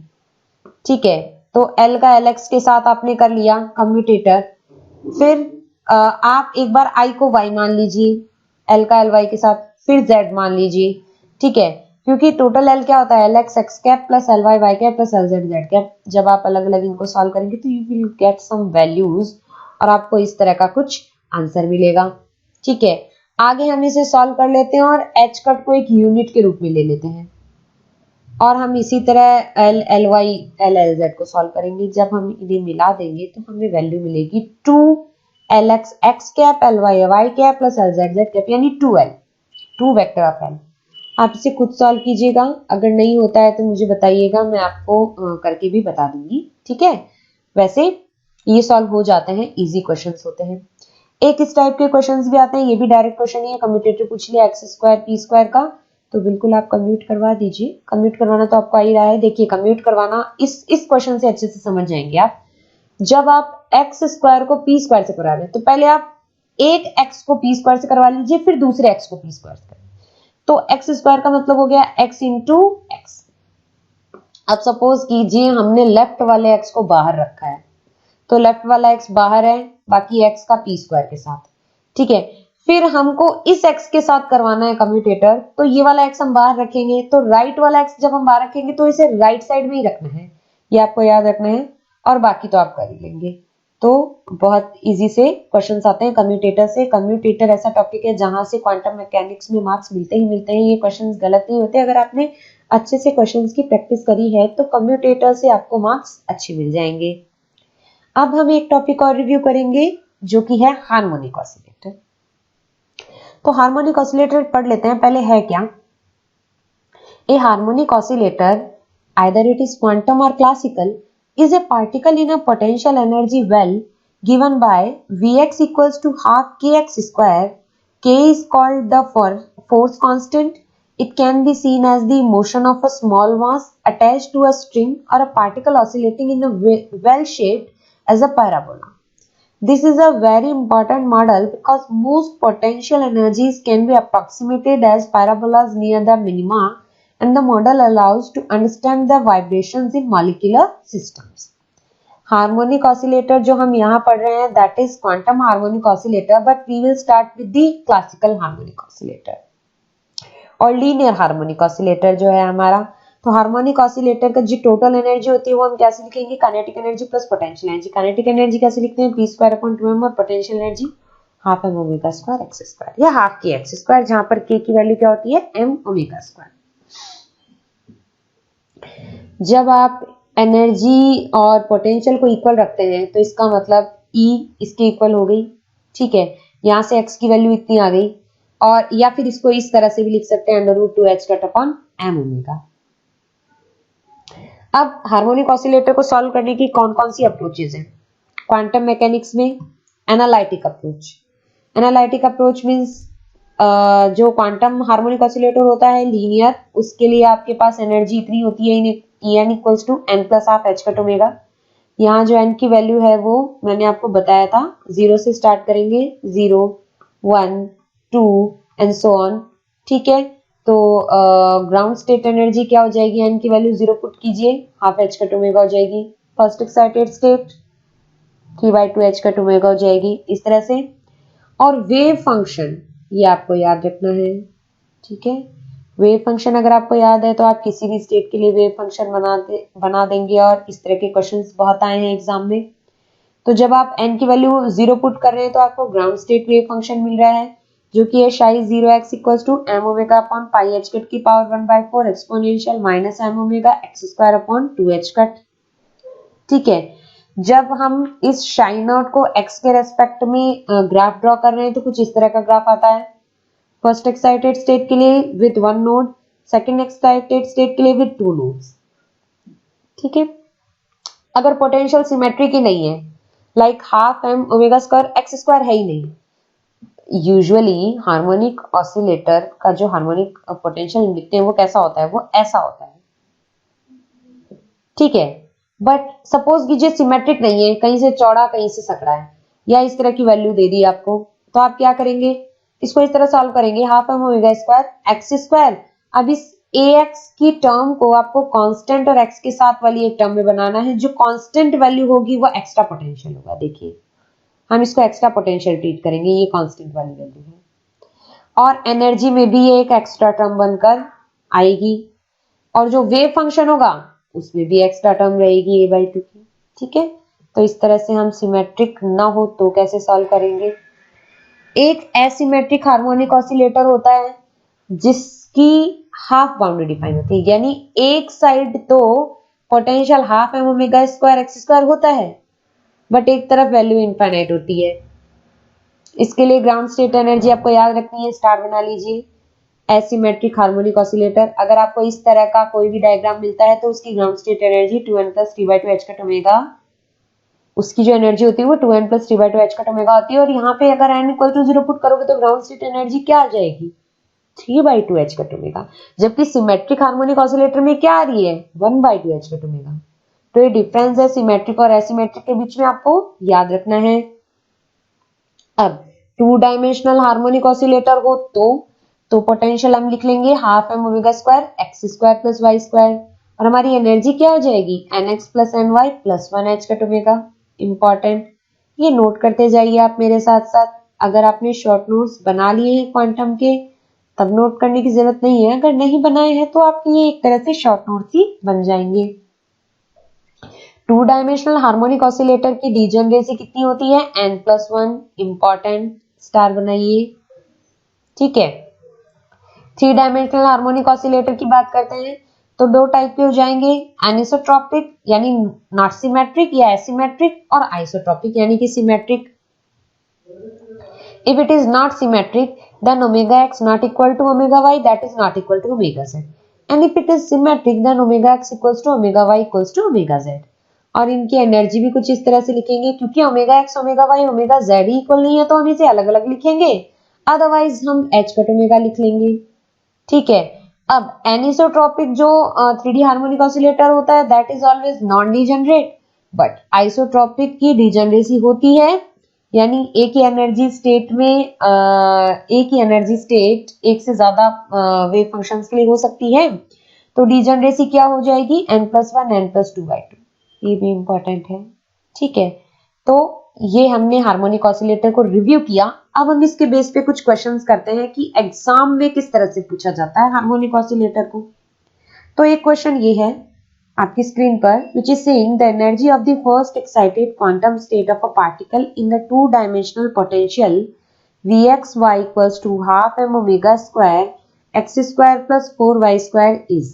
ठीक है, तो एल का एल एक्स के साथ आपने कर लिया कम्यूटेटर। फिर आप एक बार आई को वाई मान लीजिए एल का एल वाई के साथ, फिर जेड मान लीजिए। ठीक है, क्योंकि टोटल एल क्या होता है, L X X cap plus L Y Y cap plus L Z Z cap. जब आप अलग अलग इनको सॉल्व करेंगे तो you will get some values और आपको इस तरह का कुछ आंसर मिलेगा। ठीक है, आगे हम इसे सॉल्व कर लेते हैं और एच कट को एक यूनिट के रूप में ले लेते हैं और हम इसी तरह L L Y L L Z को सॉल्व करेंगे। जब हम इन्हें मिला देंगे तो हमें वैल्यू मिलेगी 2 L X X cap L Y Y cap plus L Z Z cap, यानी 2L, 2 वेक्टर ऑफ एल। आप इसे खुद सॉल्व कीजिएगा, अगर नहीं होता है तो मुझे बताइएगा, मैं आपको करके भी बता दूंगी। ठीक है, वैसे ये सॉल्व हो जाते हैं, इजी क्वेश्चंस होते हैं। एक इस टाइप के क्वेश्चंस भी आते हैं, ये भी डायरेक्ट क्वेश्चन है, कम्यूटेटर पूछ लिया एक्स स्क्वायर पी स्क्वायर का, तो बिल्कुल आप कम्यूट करवा दीजिए। कम्यूट करवाना तो आपको आ ही रहा है। देखिए कम्यूट करवाना इस क्वेश्चन से अच्छे से समझ जाएंगे आप। जब आप एक्स स्क्वायर को पी स्क्वायर से करा रहे हैं तो पहले आप एक एक्स को पी स्क्वायर से करवा लीजिए, फिर दूसरे एक्स को पी स्क्वायर से करें। तो एक्स स्क्वायर का मतलब हो गया एक्स इंटू एक्स। अब सपोज कीजिए हमने लेफ्ट वाले एक्स को बाहर रखा है, तो लेफ्ट वाला एक्स बाहर है, बाकी एक्स का पी स्क्वायर के साथ। ठीक है, फिर हमको इस x के साथ करवाना है कम्यूटेटर, तो ये वाला x हम बाहर रखेंगे, तो राइट वाला x जब हम बाहर रखेंगे तो इसे राइट साइड में ही रखना है, ये आपको याद रखना है, और बाकी तो आप कर ही लेंगे। तो बहुत इजी से क्वेश्चंस आते हैं कम्यूटेटर से। कम्यूटेटर ऐसा टॉपिक है जहां से क्वांटम मैकेनिक्स में मार्क्स मिलते ही मिलते हैं, ये क्वेश्चंस गलत नहीं होते। अगर आपने अच्छे से क्वेश्चंस की प्रैक्टिस करी है तो कम्यूटेटर से आपको मार्क्स अच्छे मिल जाएंगे। अब हम एक टॉपिक और रिव्यू करेंगे जो कि है हार्मोनिक ऑसिलेटर। तो हार्मोनिक ऑसिलेटर पढ़ लेते हैं पहले है क्या। A harmonic oscillator, either it is quantum or classical, is a particle in a potential energy well given by Vx equals to half kx square. K is called the force constant. It can be seen as the motion of a small mass attached to a string or a particle oscillating in a well shaped as a parabola. This is a very important model because most potential energies can be approximated as parabolas near the minima, and the model allows to understand the vibrations in molecular systems. Harmonic oscillator जो हम यहाँ पढ़ रहे हैं that is quantum harmonic oscillator, but we will start with the classical harmonic oscillator और लीनियर हार्मोनिक ऑसिलेटर जो है हमारा। तो हार्मोनिक ऑसिलेटर का जो टोटल एनर्जी होती है वो हम कैसे लिखेंगे, kinetic energy plus potential energy. Kinetic energy कैसे लिखते हैं, p स्क्वायर अपॉन 2m, और potential energy half m omega square x square या हाफ k x स्क्वायर, जहां पर k की वैल्यू क्या होती है m ओमेगा स्क्वायर। जब आप एनर्जी और पोटेंशियल को इक्वल रखते हैं तो इसका मतलब E इसके इक्वल हो गई, ठीक है, यहां से x की वैल्यू इतनी आ गई, और या फिर इसको इस तरह से भी लिख सकते हैं √2h cut upon m omega. अब हार्मोनिक ऑसिलेटर को सॉल्व करने की कौन कौन सी अप्रोचेज हैं क्वांटम मैकेनिक्स में। Analytic approach, analytic approach means जो क्वांटम हार्मोनिक ऑसिलेटर होता है लीनियर, उसके लिए आपके पास एनर्जी इतनी होती है En equals to n plus half h cut omega. यहाँ जो n की वैल्यू है वो मैंने आपको बताया था, 0 से स्टार्ट करेंगे, 0 1 2 एंड सो ऑन, ठीक है। तो ग्राउंड स्टेट एनर्जी क्या हो जाएगी, n की वैल्यू 0 पुट कीजिए, हाफ h कट ओमेगा हो जाएगी। First excited state 3/2 h cut omega हो जाएगी, इस तरह से। और वेव फंक्शन ये आपको याद रखना है, ठीक है। वेव फंक्शन अगर आपको याद है तो आप किसी भी स्टेट के लिए वेव फंक्शन बना देंगे, और इस तरह के क्वेश्चंस बहुत आए हैं एग्जाम में। तो जब आप n की वैल्यू 0 पुट कर रहे हैं तो आपको ग्राउंड स्टेट वेव फंक्शन मिल रहा है जो कि है psi 0x equals to m omega upon pi h cut की power 1/4 exponential minus m omega x square upon 2h cut, ठीक है। जब हम इस psi नॉट को x के रेस्पेक्ट में ग्राफ ड्रॉ कर रहे हैं तो कुछ इस तरह का ग्राफ आता है। फर्स्ट एक्साइटेड स्टेट के लिए with 1 node, second excited state के लिए विद 2 नोड्स, ठीक है। अगर पोटेंशियल सिमेट्री की नहीं है, like half m omega square x square है ही नहीं, यूजुअली हार्मोनिक ऑसिलेटर का जो हार्मोनिक पोटेंशियल लिखते हैं वो कैसा होता है, वो ऐसा होता है, ठीक है। बट सपोज कीजिए सिमेट्रिक नहीं है, कहीं से चौड़ा कहीं से सकड़ा है, या इस तरह की वैल्यू दे दी आपको, तो आप क्या करेंगे, इसको इस तरह सॉल्व करेंगे, half m omega square x square. अब इस ax की टर्म को आपको कांस्टेंट और x के साथ वाली एक टर्म में बनाना है, जो कांस्टेंट वैल्यू होगी वो एक्स्ट्रा पोटेंशियल होगा। देखिए हम इसको एक्स्ट्रा पोटेंशियल ट्रीट करेंगे, ये कांस्टेंट वाली वैल्यू है, और एनर्जी में भी एक एक्स्ट्रा टर्म बनकर आएगी, और जो वेव फंक्शन होगा उसमें भी एक्स्ट्रा टर्म रहेगी a/2 की, ठीक है। तो इस तरह से हम सिमेट्रिक ना हो तो कैसे सॉल्व करेंगे। एक एसिमेट्रिक हार्मोनिक ऑसिलेटर होता है जिसकी हाफ बाउंड्री डिफाइन होती है, यानी एक साइड तो potential half m omega square x square होता है, बट एक तरफ वैल्यू इनफाइनाइट होती है। इसके लिए ग्राउंड स्टेट एनर्जी आपको याद रखनी है, स्टार बना लीजिए। एसिमेट्रिक हार्मोनिक ऑसिलेटर, अगर आपको इस तरह का कोई भी डायग्राम मिलता है तो उसकी ground state energy 2n plus 3/2 h cut omega, उसकी जो एनर्जी होती है वो 2n plus 3/2 h cut omega होती है। और यहाँ पे अगर n इक्वल टू 0 पुट करोगे तो ग्राउंड स्टेट एनर्जी क्या आ जाएगी, 3/2 h कट ओमेगा, जबकि सिमेट्रिक हार्मोनिक ऑसिलेटर में क्या आ रही है, 1/2 h कट ओमेगा। तो ये डिफरेंस है सिमेट्रिक और एसिमेट्रिक के बीच में, आपको याद रखना है। अब 2 डायमेंशनल हार्मोनिक ऑसिलेटर हो तो पोटेंशियल हम लिख लेंगे half m omega square x square plus y square, और हमारी एनर्जी क्या हो जाएगी, nx plus ny plus 1 h cut omega. Important, ये नोट करते जाइए आप मेरे साथ साथ। अगर आपने शॉर्ट नोट्स बना लिए हैं क्वांटम के तब नोट करने की जरूरत नहीं है, अगर नहीं बनाए हैं तो आपके ये एक तरह से शॉर्ट नोट्स ही बन जाएंगे। 2 डायमेंशनल हार्मोनिक ऑसिलेटर की डीजेनरेसी कितनी होती है? n+1। इंपॉर्टेंट, स्टार बनाइए। ठीक है, 3 डायमेंशनल हार्मोनिक ऑसिलेटर की बात करते हैं तो दो टाइप के हो जाएंगे, एनिसोट्रॉपिक यानी नॉट सिमेट्रिक या एसिमेट्रिक, और आइसोट्रॉपिक यानी कि symmetric. If it is not symmetric, then omega x not equal to omega y, that is not equal to omega z. And if it is symmetric, then omega x equals to omega y equals to omega z. और इनकी एनर्जी भी कुछ इस तरह से लिखेंगे, क्योंकि omega X omega Y omega Z equal नहीं है तो हम इसे अलग अलग लिखेंगे, अदरवाइज हम एच कट ओमेगा लिख लेंगे। ठीक है, अब एनिसोट्रॉपिक जो 3D हार्मोनिक ऑसिलेटर होता है that is always non degenerate, but isotropic की डीजेनरेसी होती है, यानी एक ही एनर्जी स्टेट में एक ही एनर्जी स्टेट एक से ज्यादा वेव फंक्शंस के लिए हो सकती है, तो डीजेनरेसी क्या हो जाएगी? n+1 n+2/2। ये भी इंपॉर्टेंट है। ठीक है, तो ये हमने हार्मोनिक ऑसिलेटर को रिव्यू किया। अब हम इसके बेस पे कुछ क्वेश्चंस करते हैं कि एग्जाम में किस तरह से पूछा जाता है हार्मोनिक ऑसिलेटर को। तो एक क्वेश्चन ये है आपकी स्क्रीन पर, which is saying the energy of the first excited quantum state of a particle in the 2-dimensional potential Vxy equals to half m omega square x square plus 4y square is।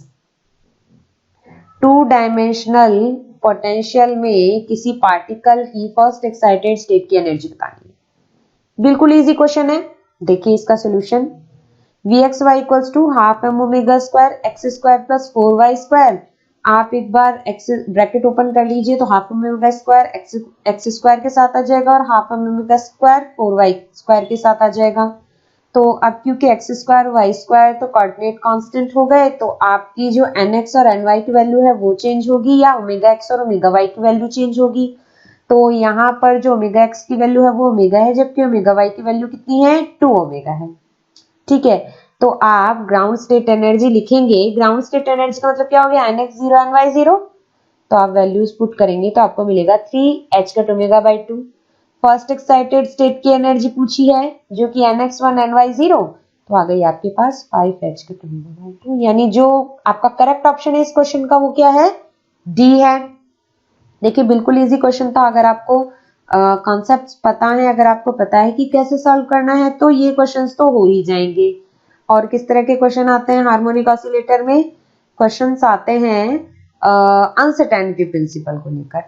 Two dimensional potential में किसी पार्टिकल की फर्स्ट एक्साइटेड स्टेट की एनर्जी बतानी है। बिल्कुल इजी क्वेश्चन है, देखिए इसका solution. Vxy equals to half m omega square x square plus 4y square। आप एक बार एक्स ब्रैकेट ओपन कर लीजिए तो half omega square X square के साथ आ जाएगा और half omega square 4y square के साथ आ जाएगा। तो अब क्योंकि एक्स स्क्वायर वाई स्क्वायर तो कोऑर्डिनेट कांस्टेंट हो गए, तो आपकी जो nx और ny की वैल्यू है वो चेंज होगी, या ओमेगा एक्स और ओमेगा वाई की वैल्यू चेंज होगी। तो यहाँ पर जो ओमेगा एक्स की वैल्यू है वो ओमेगा है, जबकि ओमेगा वाई की वैल्यू कितनी है? 2 ओमेगा है। ठीक है, तो आप ग्राउंड स्टेट एनर्जी लिखेंगे। ग्राउंड स्टेट एनर्जी का मतलब क्या हो गया? nx0 ny0। तो आप वैल्यूज पुट करेंगे तो आपको मिलेगा 3h/2। फर्स्ट एक्साइटेड स्टेट की एनर्जी पूछी है जो कि nx1 ny0, तो आ गई आपके पास 5h/2, यानी जो आपका करेक्ट ऑप्शन है इस क्वेश्चन का वो क्या है? डी है। देखिए बिल्कुल इजी क्वेश्चन था। अगर आपको कॉन्सेप्ट्स पता है, अगर आपको पता है कि कैसे सॉल्व करना है, तो ये क्वेश्चंस तो हो ही जाएंगे। और किस तरह के क्वेश्चन आते हैं हार्मोनिक ऑसिलेटर में? क्वेश्चंस आते हैं अनसर्टेनिटी प्रिंसिपल को लेकर।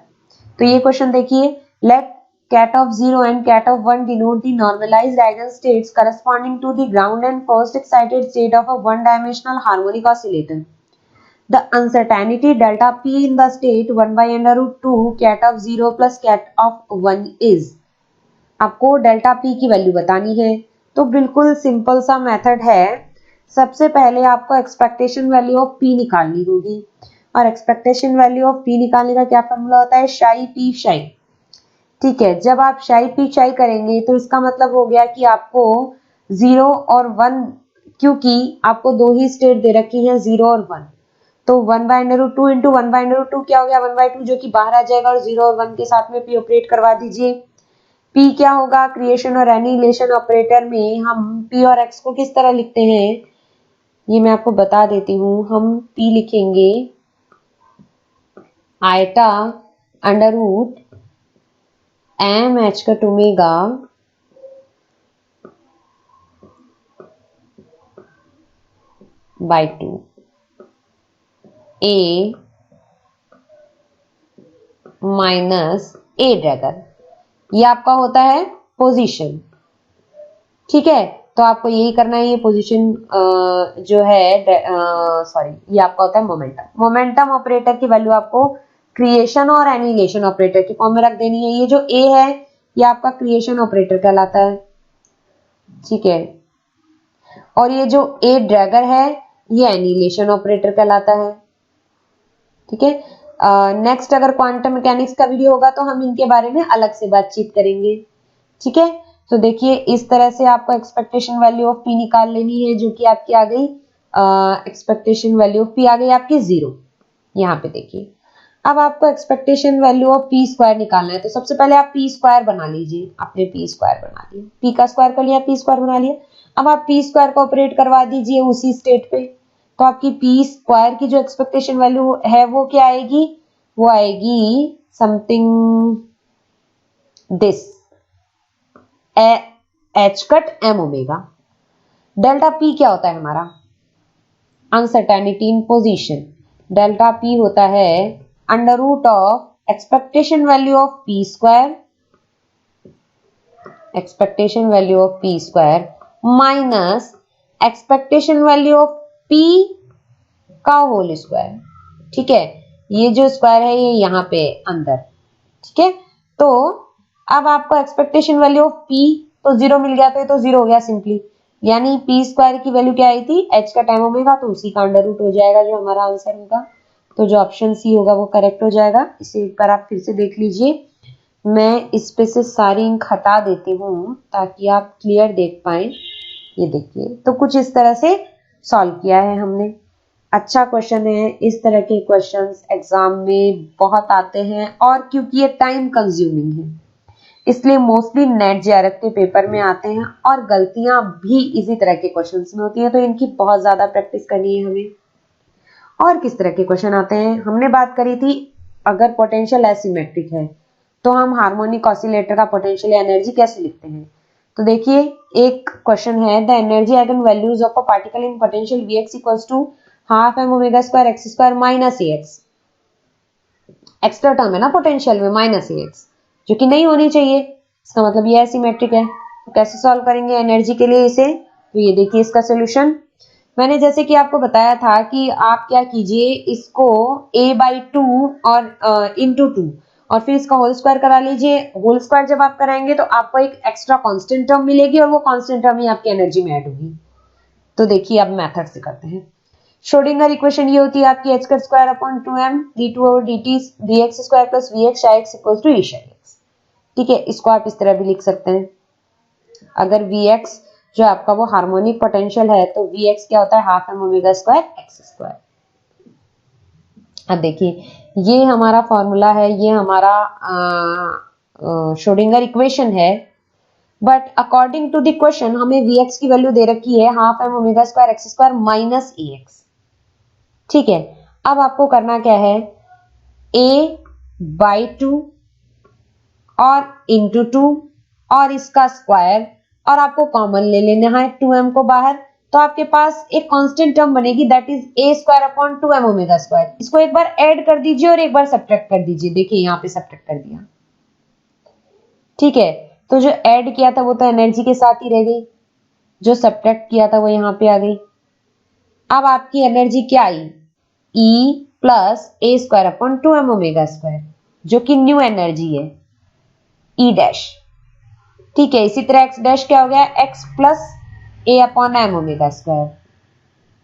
तो ये क्वेश्चन देखिए, late cat of 0 and cat of 1 denote the normalized eigenstates corresponding to the ground and first excited state of a one-dimensional harmonic oscillator. The uncertainty delta p in the state 1/√2 cat of 0 plus cat of 1 is। आपको डेल्टा p की वैल्यू बतानी है, तो बिल्कुल सिंपल सा मेथड है। सबसे पहले आपको एक्सपेक्टेशन वैल्यू ऑफ p निकालनी होगी, और एक्सपेक्टेशन वैल्यू ऑफ p निकालने का क्या फॉर्मूला होता है? शाई p शाई। ठीक है, जब आप शाई p शाई करेंगे तो इसका मतलब हो गया कि आपको 0 और 1, क्योंकि आपको दो ही स्टेट दे रखी है 0 और 1, तो 1/√2 इंटू 1/√2 क्या हो गया? 1/2 जो कि बाहर आ जाएगा, और 0 और 1 के साथ में p ऑपरेट करवा दीजिए। p क्या होगा? क्रिएशन और एनिहिलेशन ऑपरेटर में हम p और x को किस तरह लिखते हैं ये मैं आपको बता देती हूँ। हम p लिखेंगे iota under root m(h)(omega) by 2 a minus a dagger, ये आपका होता है पोजीशन। ठीक है, तो आपको यही करना है। ये पोजीशन जो है ये आपका होता है मोमेंटम। मोमेंटम ऑपरेटर की वैल्यू आपको क्रिएशन और एनिहिलेशन ऑपरेटर की फॉर्म में रख देनी है। ये जो a है ये आपका क्रिएशन ऑपरेटर कहलाता है। ठीक है, और ये जो a ड्रैगर है ये एनिहिलेशन ऑपरेटर कहलाता है। ठीक है, नेक्स्ट अगर क्वांटम मैकेनिक्स का वीडियो होगा तो हम इनके बारे में अलग से बातचीत करेंगे। ठीक है, तो देखिए इस तरह से आपको एक्सपेक्टेशन वैल्यू ऑफ p निकाल लेनी है, जो कि आपकी आ गई एक्सपेक्टेशन वैल्यू ऑफ p आ गई आपकी 0। यहाँ पे देखिए अब आपको expectation value of P square निकालना है, तो सबसे पहले आप पी स्क्वायर बना लीजिए। आपने पी स्क्वायर बना लिया, पी का स्क्वायर कर लिया, पी स्क्वायर बना लिया। अब आप पी स्क्वायर को ऑपरेट करवा दीजिए उसी स्टेट पे, तो आपकी पी स्क्वायर की जो एक्सपेक्टेशन वैल्यू है वो क्या आएगी, वो आएगी something this H cut M omega. Delta P क्या होता है हमारा, uncertainty in position. Delta P होता है under root of expectation value of P square, expectation value of P square minus expectation value of P का होल स्क्वायर। ठीक है, ये जो स्क्वायर है ये यहाँ पे अंदर। ठीक है, तो अब आपको एक्सपेक्टेशन वैल्यू ऑफ पी तो जीरो मिल गया, तो ये तो जीरो हो गया सिंपली, यानी पी स्क्वायर की वैल्यू क्या आई थी, एच का टाइम ओमेगा, तो उसी का अंडर रूट हो जाएगा जो हमारा आंसर होगा। तो जो ऑप्शन सी होगा वो करेक्ट हो जाएगा। इसे एक बार आप फिर से देख लीजिए, मैं इस पे से सारी इंक हटा देती हूँ ताकि आप क्लियर देख पाए। ये देखिए, तो कुछ इस तरह से सॉल्व किया है हमने। अच्छा क्वेश्चन है, इस तरह के क्वेश्चंस एग्जाम में बहुत आते हैं, और क्योंकि ये टाइम कंज्यूमिंग है इसलिए मोस्टली नेट जेआरएफ के पेपर में आते हैं, और गलतियां भी इसी तरह के क्वेश्चंस में होती हैं, तो इनकी बहुत ज्यादा प्रैक्टिस करनी है हमें। और किस तरह के क्वेश्चन आते हैं, हमने बात करी थी अगर पोटेंशियल एसिमेट्रिक है तो हम हार्मोनिक ऑसिलेटर का पोटेंशियल एनर्जी कैसे लिखते हैं। तो देखिए, एक क्वेश्चन है, the energy eigen values of a particle in potential Vx equals to half M omega square X square minus X. Extra term है ना पोटेंशियल में, माइनस एक्स, जो कि नहीं होनी चाहिए, इसका मतलब ये एसिमेट्रिक है। तो कैसे सॉल्व करेंगे एनर्जी के लिए इसे, तो ये देखिए इसका सोल्यूशन। मैंने जैसे कि आपको बताया था कि आप क्या कीजिए, इसको a/2 और इंटू 2 और फिर इसका होल स्क्वायर करा लीजिए। होल स्क्वायर जब आप कराएंगे तो आपको एक एक्स्ट्रा कांस्टेंट टर्म मिलेगी, और वो कांस्टेंट टर्म ही आपकी एनर्जी में ऐड होगी। तो देखिए अब मेथड से करते हैं। श्रोडिंगर इक्वेशन ये होती है आपकी h का square upon 2m d2/dt dx square plus vx x equal to e x। ठीक है, इसको आप इस तरह भी लिख सकते हैं। अगर vx जो आपका वो हार्मोनिक पोटेंशियल है तो vx क्या होता है, half M omega square X square. अब देखिए, ये हमारा फॉर्मूला है, ये हमारा श्रोडिंगर इक्वेशन है, but according to the question हमें vx की वैल्यू दे रखी है half M omega square X square minus X. ठीक है, अब आपको करना क्या है, a/2 और इंटू 2 और इसका स्क्वायर, और आपको कॉमन ले लेना है 2m को बाहर, तो आपके पास एक कांस्टेंट टर्म बनेगी that is a square upon 2m omega square. इसको एक बार ऐड कर दीजिए और एक बार सब्ट्रैक्ट कर दीजिए। देखिए यहाँ पे सब्ट्रैक्ट कर दिया। ठीक है, तो जो ऐड किया था वो तो एनर्जी के साथ ही रह गई, जो सब्ट्रैक्ट किया था वो यहाँ पे आ गई। अब आपकी एनर्जी क्या आई, E plus a square upon 2m omega square, जो कि न्यू एनर्जी है E डैश। ठीक है, इसी तरह x डैश क्या हो गया, x plus a upon m omega square.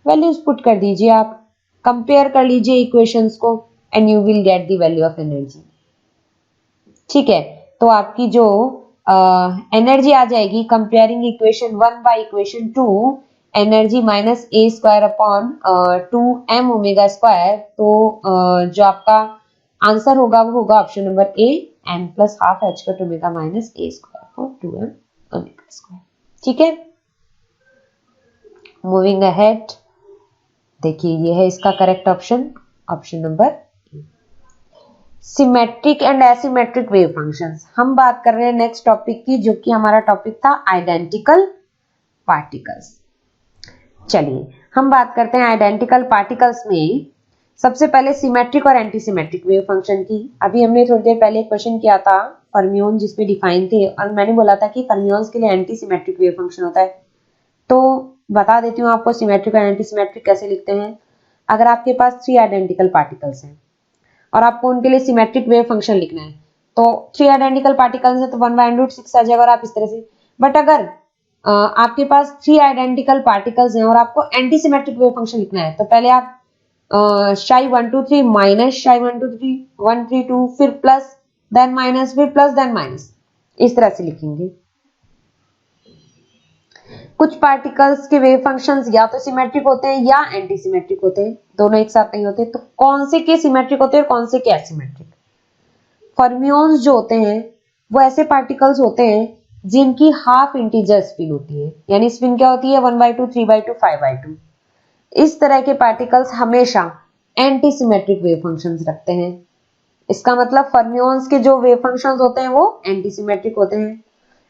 Values put कर दीजिए, आप कंपेयर कर लीजिए इक्वेशंस को and you will get the value of energy. ठीक है, तो आपकी जो एनर्जी आ जाएगी comparing equation 1 by equation 2, energy minus a square upon 2m omega square. तो जो आपका आंसर होगा वो होगा option number A, m plus half h cut omega minus a square upon 2m omega square. ठीक है, मूविंग अहेड, देखिए ये है इसका correct option, option number symmetric and asymmetric wave functions. हम बात कर रहे हैं नेक्स्ट टॉपिक की, जो कि हमारा टॉपिक था आइडेंटिकल पार्टिकल्स। चलिए हम बात करते हैं आइडेंटिकल पार्टिकल्स में सबसे पहले सिमेट्रिक और एंटीसिमेट्रिक वेव फंक्शन की। अभी हमने थोड़ी देर पहले क्वेश्चन किया था फर्मियोन, जिसमें डिफाइन थे, और मैंने बोला था कि फर्मियोन्स के लिए एंटीसिमेट्रिक वेव फंक्शन होता है। तो बता देती हूँ आपको सिमेट्रिक और एंटीसिमेट्रिक कैसे लिखते हैं। अगर आपके पास 3 आइडेंटिकल पार्टिकल्स हैं और आपको उनके लिए सिमेट्रिक वेव फंक्शन लिखना है, तो 3 आइडेंटिकल पार्टिकल्स है तो 1/√6 आ जाएगा, और आप इस तरह से। बट अगर आपके पास 3 आइडेंटिकल पार्टिकल्स हैं और आपको एंटीसिमेट्रिक वेव फंक्शन लिखना है, तो पहले आप शाई 1 2 3 माइनस शाई 1 2 3 1 3 2 फिर प्लस देन माइनस फिर प्लस देन माइनस, इस तरह से लिखेंगे। कुछ पार्टिकल्स के वेव फंक्शंस या तो सिमेट्रिक होते हैं या एंटी सिमेट्रिक होते हैं, दोनों एक साथ नहीं होते। तो कौन से के सिमेट्रिक होते हैं और कौन से के एसिमेट्रिक? फर्मियंस जो होते हैं वो ऐसे पार्टिकल्स होते हैं जिनकी हाफ इंटीजर स्पिन होती है, यानी स्पिन क्या होती है 1/2, 3/2, 5/2। इस तरह के पार्टिकल्स हमेशा एंटी सिमेट्रिक वेव फंक्शंस रखते हैं। इसका मतलब फर्मियंस के जो वेव फंक्शंस होते हैं वो एंटी सिमेट्रिक होते हैं।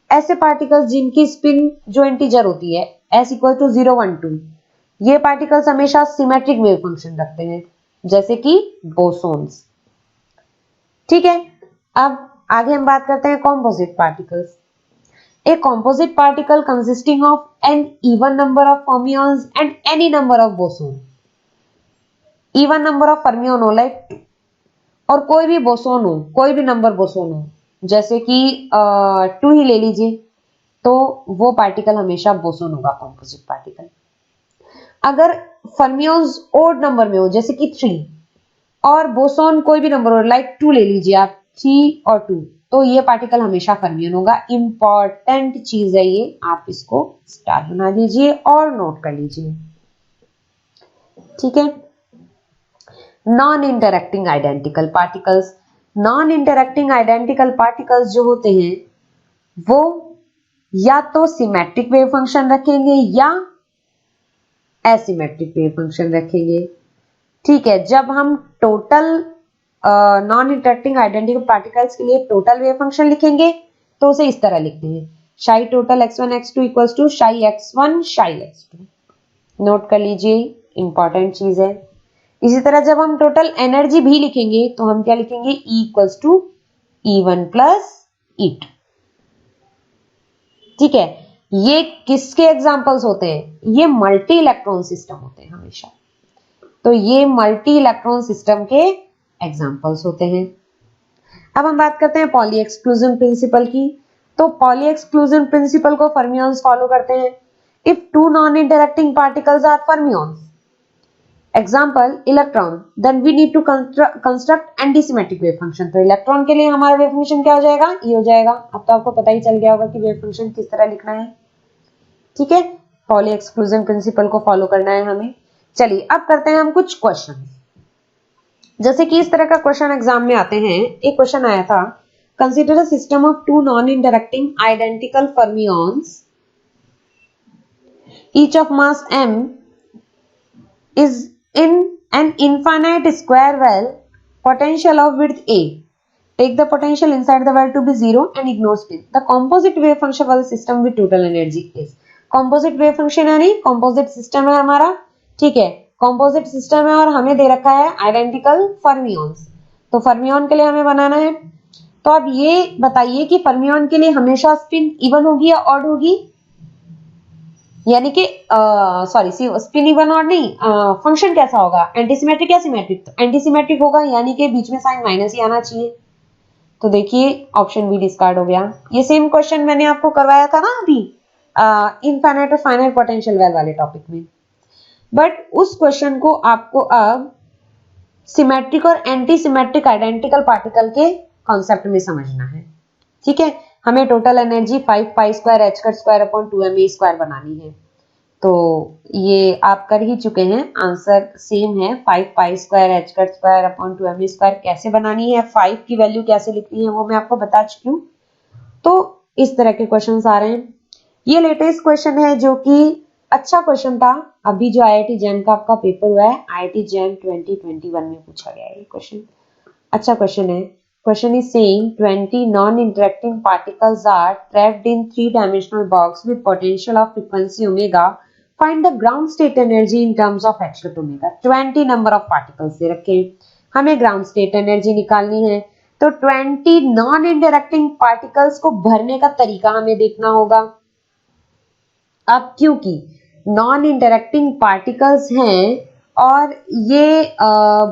ऐसे पार्टिकल्स जिनकी स्पिन जो इंटीजर होती है s = 0, 1, 2, ये पार्टिकल्स हमेशा सिमेट्रिक वेव फंक्शन रखते हैं, जैसे कि बोसोन्स। ठीक है, अब आगे हम बात करते हैं composite particles. A composite particle consisting of an even number of fermions and any number of boson. Even number of fermion हो like और कोई भी बोसोन हो, कोई भी नंबर बोसोन हो, जैसे कि 2 ही ले लीजिए, तो वो पार्टिकल हमेशा बोसोन होगा, कॉम्पोजिट पार्टिकल। अगर फर्मियंस ओड नंबर में हो, जैसे कि 3, और बोसोन कोई भी नंबर हो लाइक 2 ले लीजिए आप, 3 और 2, तो ये पार्टिकल हमेशा फर्मियन होगा। इंपॉर्टेंट चीज है ये, आप इसको स्टार बना लीजिए और नोट कर लीजिए। ठीक है, non interacting identical particles. Non interacting identical particles जो होते हैं वो या तो सिमेट्रिक वेव फंक्शन रखेंगे या एसिमेट्रिक वेव फंक्शन रखेंगे। ठीक है, जब हम total non interacting identical particles के लिए टोटल वेव फंक्शन लिखेंगे तो उसे इस तरह लिखते हैं, शाई total x1 x2 equals to शाई x1 शाई x2। नोट कर लीजिए, इंपॉर्टेंट चीज है। इसी तरह जब हम टोटल एनर्जी भी लिखेंगे तो हम क्या लिखेंगे, E equals to E1 plus E2। ठीक है, ये किसके एग्जांपल्स होते हैं? ये मल्टी इलेक्ट्रॉन सिस्टम होते हैं हमेशा, तो ये मल्टी इलेक्ट्रॉन सिस्टम के एग्जांपल्स होते हैं। अब हम बात करते हैं पॉली एक्सक्लूजन प्रिंसिपल की। तो पॉली एक्सक्लूजन प्रिंसिपल को फर्मियंस फॉलो करते हैं। If two non interacting particles are fermions, example electron, then we need to construct anti symmetric wave function. तो इलेक्ट्रॉन के लिए हमारा वेव फंक्शन क्या हो जाएगा, ये हो जाएगा। अब तो आपको पता ही चल गया होगा कि वेव फंक्शन किस तरह लिखना है। ठीक है, पॉली एक्सक्लूजन प्रिंसिपल को फॉलो करना है हमें। चलिए अब करते हैं हम कुछ क्वेश्चन, जैसे कि इस तरह का क्वेश्चन एग्जाम में आते हैं। एक क्वेश्चन आया था, consider a system of two non interacting identical fermions, each of mass m is in an infinite square well, potential of width a, take the potential inside the well to be 0 and ignore spin. The composite wave function of the system with total energy is, composite wave function यानी composite system है हमारा। ठीक है, कॉम्पोजिट सिस्टम है और हमें दे रखा है आइडेंटिकल फर्मियंस, तो फर्मियन के लिए हमें बनाना है। तो अब ये बताइए कि फर्मियन के लिए हमेशा स्पिन इवन होगी या ऑड होगी, यानी कि सॉरी स्पिन इवन ऑड नहीं, फंक्शन कैसा होगा, एंटीसिमेट्रिक या सिमेट्रिक? तो एंटीसिमेट्रिक होगा, यानी कि बीच में साइन माइनस ही आना चाहिए। तो देखिए ऑप्शन बी डिस्कार्ड हो गया। ये सेम क्वेश्चन मैंने आपको करवाया था ना अभी इनफाइनाइट और फाइनाइट पोटेंशियल वेल वाले टॉपिक में, बट उस क्वेश्चन को आपको अब सिमेट्रिक और एंटी सिमेट्रिक आइडेंटिकल पार्टिकल के कॉन्सेप्ट में समझना है। ठीक है, हमें टोटल एनर्जी 5π²h²2m² बनानी है। तो ये आप कर ही चुके हैं, आंसर सेम है, 5π²h²2m²। कैसे बनानी है, 5 की वैल्यू कैसे लिखनी है वो मैं आपको बता चुकी हूँ। तो इस तरह के क्वेश्चंस आ रहे हैं। ये लेटेस्ट क्वेश्चन है जो कि अच्छा क्वेश्चन था, अभी जो IIT जैम का आपका पेपर हुआ है, IIT जैम 2021 में पूछा गया है ये क्वेश्चन। अच्छा क्वेश्चन है। Question is saying 20 non-interacting particles are trapped in 3-dimensional box with potential of frequency omega. Find the ground state energy in terms of h omega. 20 number of particles दे रखे हैं, हमें ground state energy निकालनी है। तो 20 non-interacting particles को भरने का तरीका हमें देखना होगा। अब क्योंकि non-interacting particles हैं और ये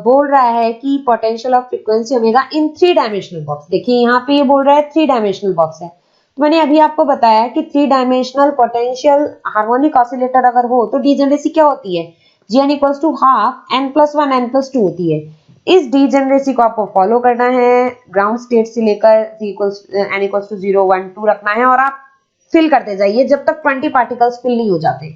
बोल रहा है कि potential of frequency omega in 3 dimensional box. देखिए यहाँ पे ये बोल रहा है 3 डायमेंशनल बॉक्स है, तो मैंने अभी आपको बताया कि 3 डायमेंशनल पोटेंशियल हार्मोनिक ऑसिलेटर अगर हो तो डीजेनरेसी क्या होती है, Gn equals to half n+1 n+2 होती है। इस डीजेनरेसी को आपको फॉलो करना है, ग्राउंड स्टेट से लेकर n इक्वल्स टू 0, 1, 2 रखना है और आप फिल करते जाइए जब तक 20 पार्टिकल्स फिल नहीं हो जाते।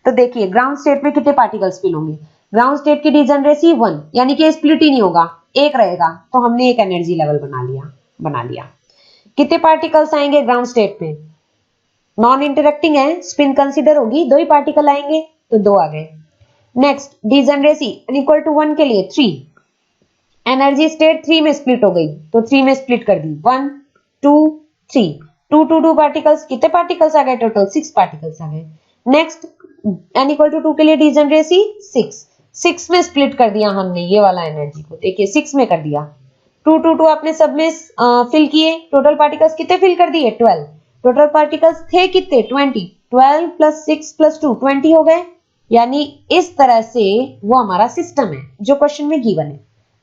तो देखिए ग्राउंड स्टेट में कितने पार्टिकल्स फिल होंगे, ग्राउंड स्टेट की डिजनरेसी 1, यानी कि स्प्लिट ही नहीं होगा, एक रहेगा, तो हमने एक एनर्जी लेवल बना लिया। कितने पार्टिकल्स आएंगे ग्राउंड स्टेट में, नॉन इंटरेक्टिंग है, स्पिन कंसीडर होगी, 2 ही पार्टिकल आएंगे तो 2 आ गए। नेक्स्ट डिजनरेसी इक्वल टू 1 के लिए 3, एनर्जी स्टेट 3 में स्प्लिट हो गई तो 3 में स्प्लिट कर दी, 1 2 3, 2 पार्टिकल्स, कितने पार्टिकल्स आ गए टोटल, 6 पार्टिकल्स आ गए। नेक्स्ट n इक्वल टू 2 के लिए डिजनरेसी 6 में स्प्लिट कर दिया हमने ये वाला एनर्जी को, देखिए 6 में कर दिया, 2 आपने सब में फिल किए, टोटल पार्टिकल्स कितने फिल कर दिए 12, टोटल पार्टिकल्स थे कितने 20, 12 प्लस 6 प्लस 2 20 हो गए। यानी इस तरह से वो हमारा सिस्टम है जो क्वेश्चन में गिवन है।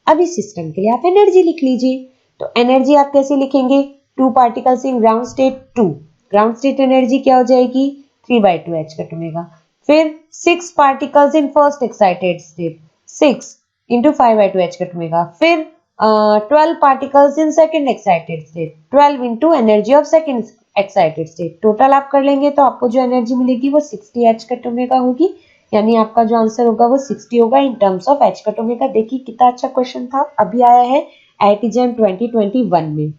अब इस सिस्टम के लिए आप एनर्जी लिख लीजिए, तो एनर्जी आप कैसे लिखेंगे, 2 particles in ground state 2, ground state energy क्या हो जाएगी 3/2 h कट ओमेगा, फिर 6 particles in first excited state 6 into 5/2 h cut omega, फिर 12 particles in second excited state 12 into energy of second excited state, total आप कर लेंगे तो आपको जो एनर्जी मिलेगी वो 60 h कट ओमेगा होगी, यानी आपका जो आंसर होगा वो 60 होगा in terms of h cut omega. देखिए कितना अच्छा क्वेश्चन था, अभी आया है IIT JAM 2021 में।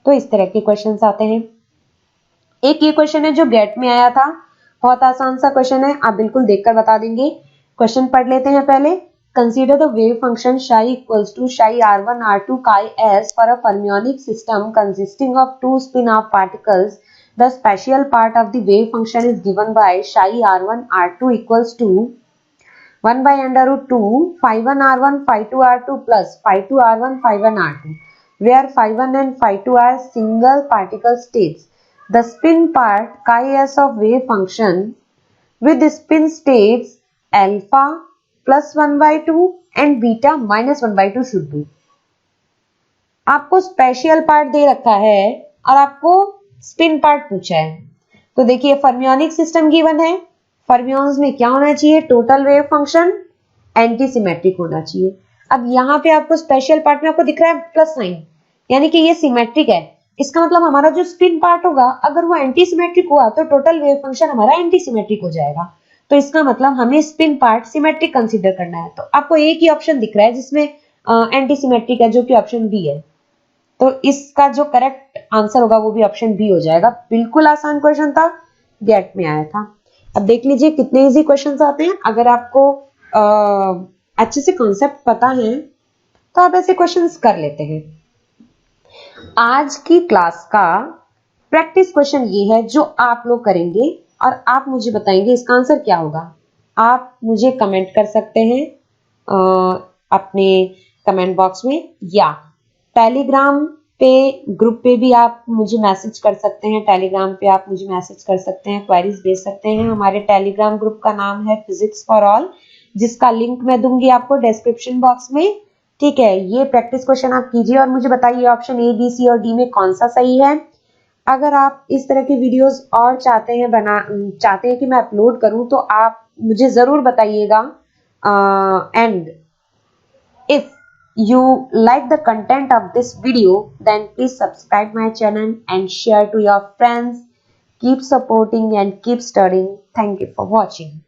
तो इस तरह के क्वेश्चंस आते हैं। एक ये क्वेश्चन है जो गेट में आया था, बहुत आसान सा क्वेश्चन है, आप बिल्कुल देखकर बता देंगे। क्वेश्चन पढ़ लेते हैं पहले। Consider the wave function psi equals to psi r1 r2 chi s for a fermionic system consisting of 2 spin-off particles. The spatial part of the wave function is given by psi r1 r2 equals to 1 by under root 2 phi 1 r1 phi 2 r2 plus phi 2 r1 phi 1 r2, where phi 1 and phi 2 are single particle states. The spin part chi s of wave function with the spin states alpha plus 1 by 2 and beta minus 1 by 2 should be. आपको स्पेशियल पार्ट दे रखा है और आपको स्पिन पार्ट पूछा है। तो देखिए फर्मियोनिक सिस्टम गिवन है, फर्मियोन्स में क्या होना चाहिए, total wave function anti symmetric होना चाहिए। अब यहाँ पे आपको स्पेशल पार्ट में आपको दिख रहा है प्लस साइन, यानी कि ये सिमेट्रिक है, इसका मतलब हमारा जो स्पिन पार्ट होगा अगर वो एंटी सिमेट्रिक हुआ तो टोटल वेव फंक्शन हमारा एंटी सिमेट्रिक हो जाएगा। तो इसका मतलब हमें स्पिन पार्ट सिमेट्रिक कंसीडर करना है। तो आपको एक ही ऑप्शन दिख रहा है जिसमें एंटी सिमेट्रिक है, जो कि ऑप्शन बी है। तो इसका जो करेक्ट आंसर होगा वो भी ऑप्शन बी हो जाएगा। बिल्कुल आसान क्वेश्चन था, गेट में आया था। अब देख लीजिए कितने इजी क्वेश्चंस आते हैं। अगर आपको अच्छे से कॉन्सेप्ट पता है तो आप ऐसे क्वेश्चंस कर लेते हैं। आज की क्लास का प्रैक्टिस क्वेश्चन ये है जो आप लोग करेंगे और आप मुझे बताएंगे इसका आंसर क्या होगा। आप मुझे कमेंट कर सकते हैं अपने कमेंट बॉक्स में, या टेलीग्राम पे ग्रुप पे भी आप मुझे मैसेज कर सकते हैं। टेलीग्राम पे आप मुझे मैसेज कर सकते हैं, क्वेरीज भेज सकते हैं। हमारे टेलीग्राम ग्रुप का नाम है फिजिक्स फॉर ऑल, जिसका लिंक मैं दूंगी आपको डिस्क्रिप्शन बॉक्स में। ठीक है, ये प्रैक्टिस क्वेश्चन आप कीजिए और मुझे बताइए ऑप्शन ए, बी, सी और डी में कौन सा सही है। अगर आप इस तरह के वीडियोस और चाहते हैं कि मैं अपलोड करूं तो आप मुझे जरूर बताइएगा। And if you like the content of this video, then please subscribe my channel and share to your friends. Keep supporting and keep studying. Thank you for watching.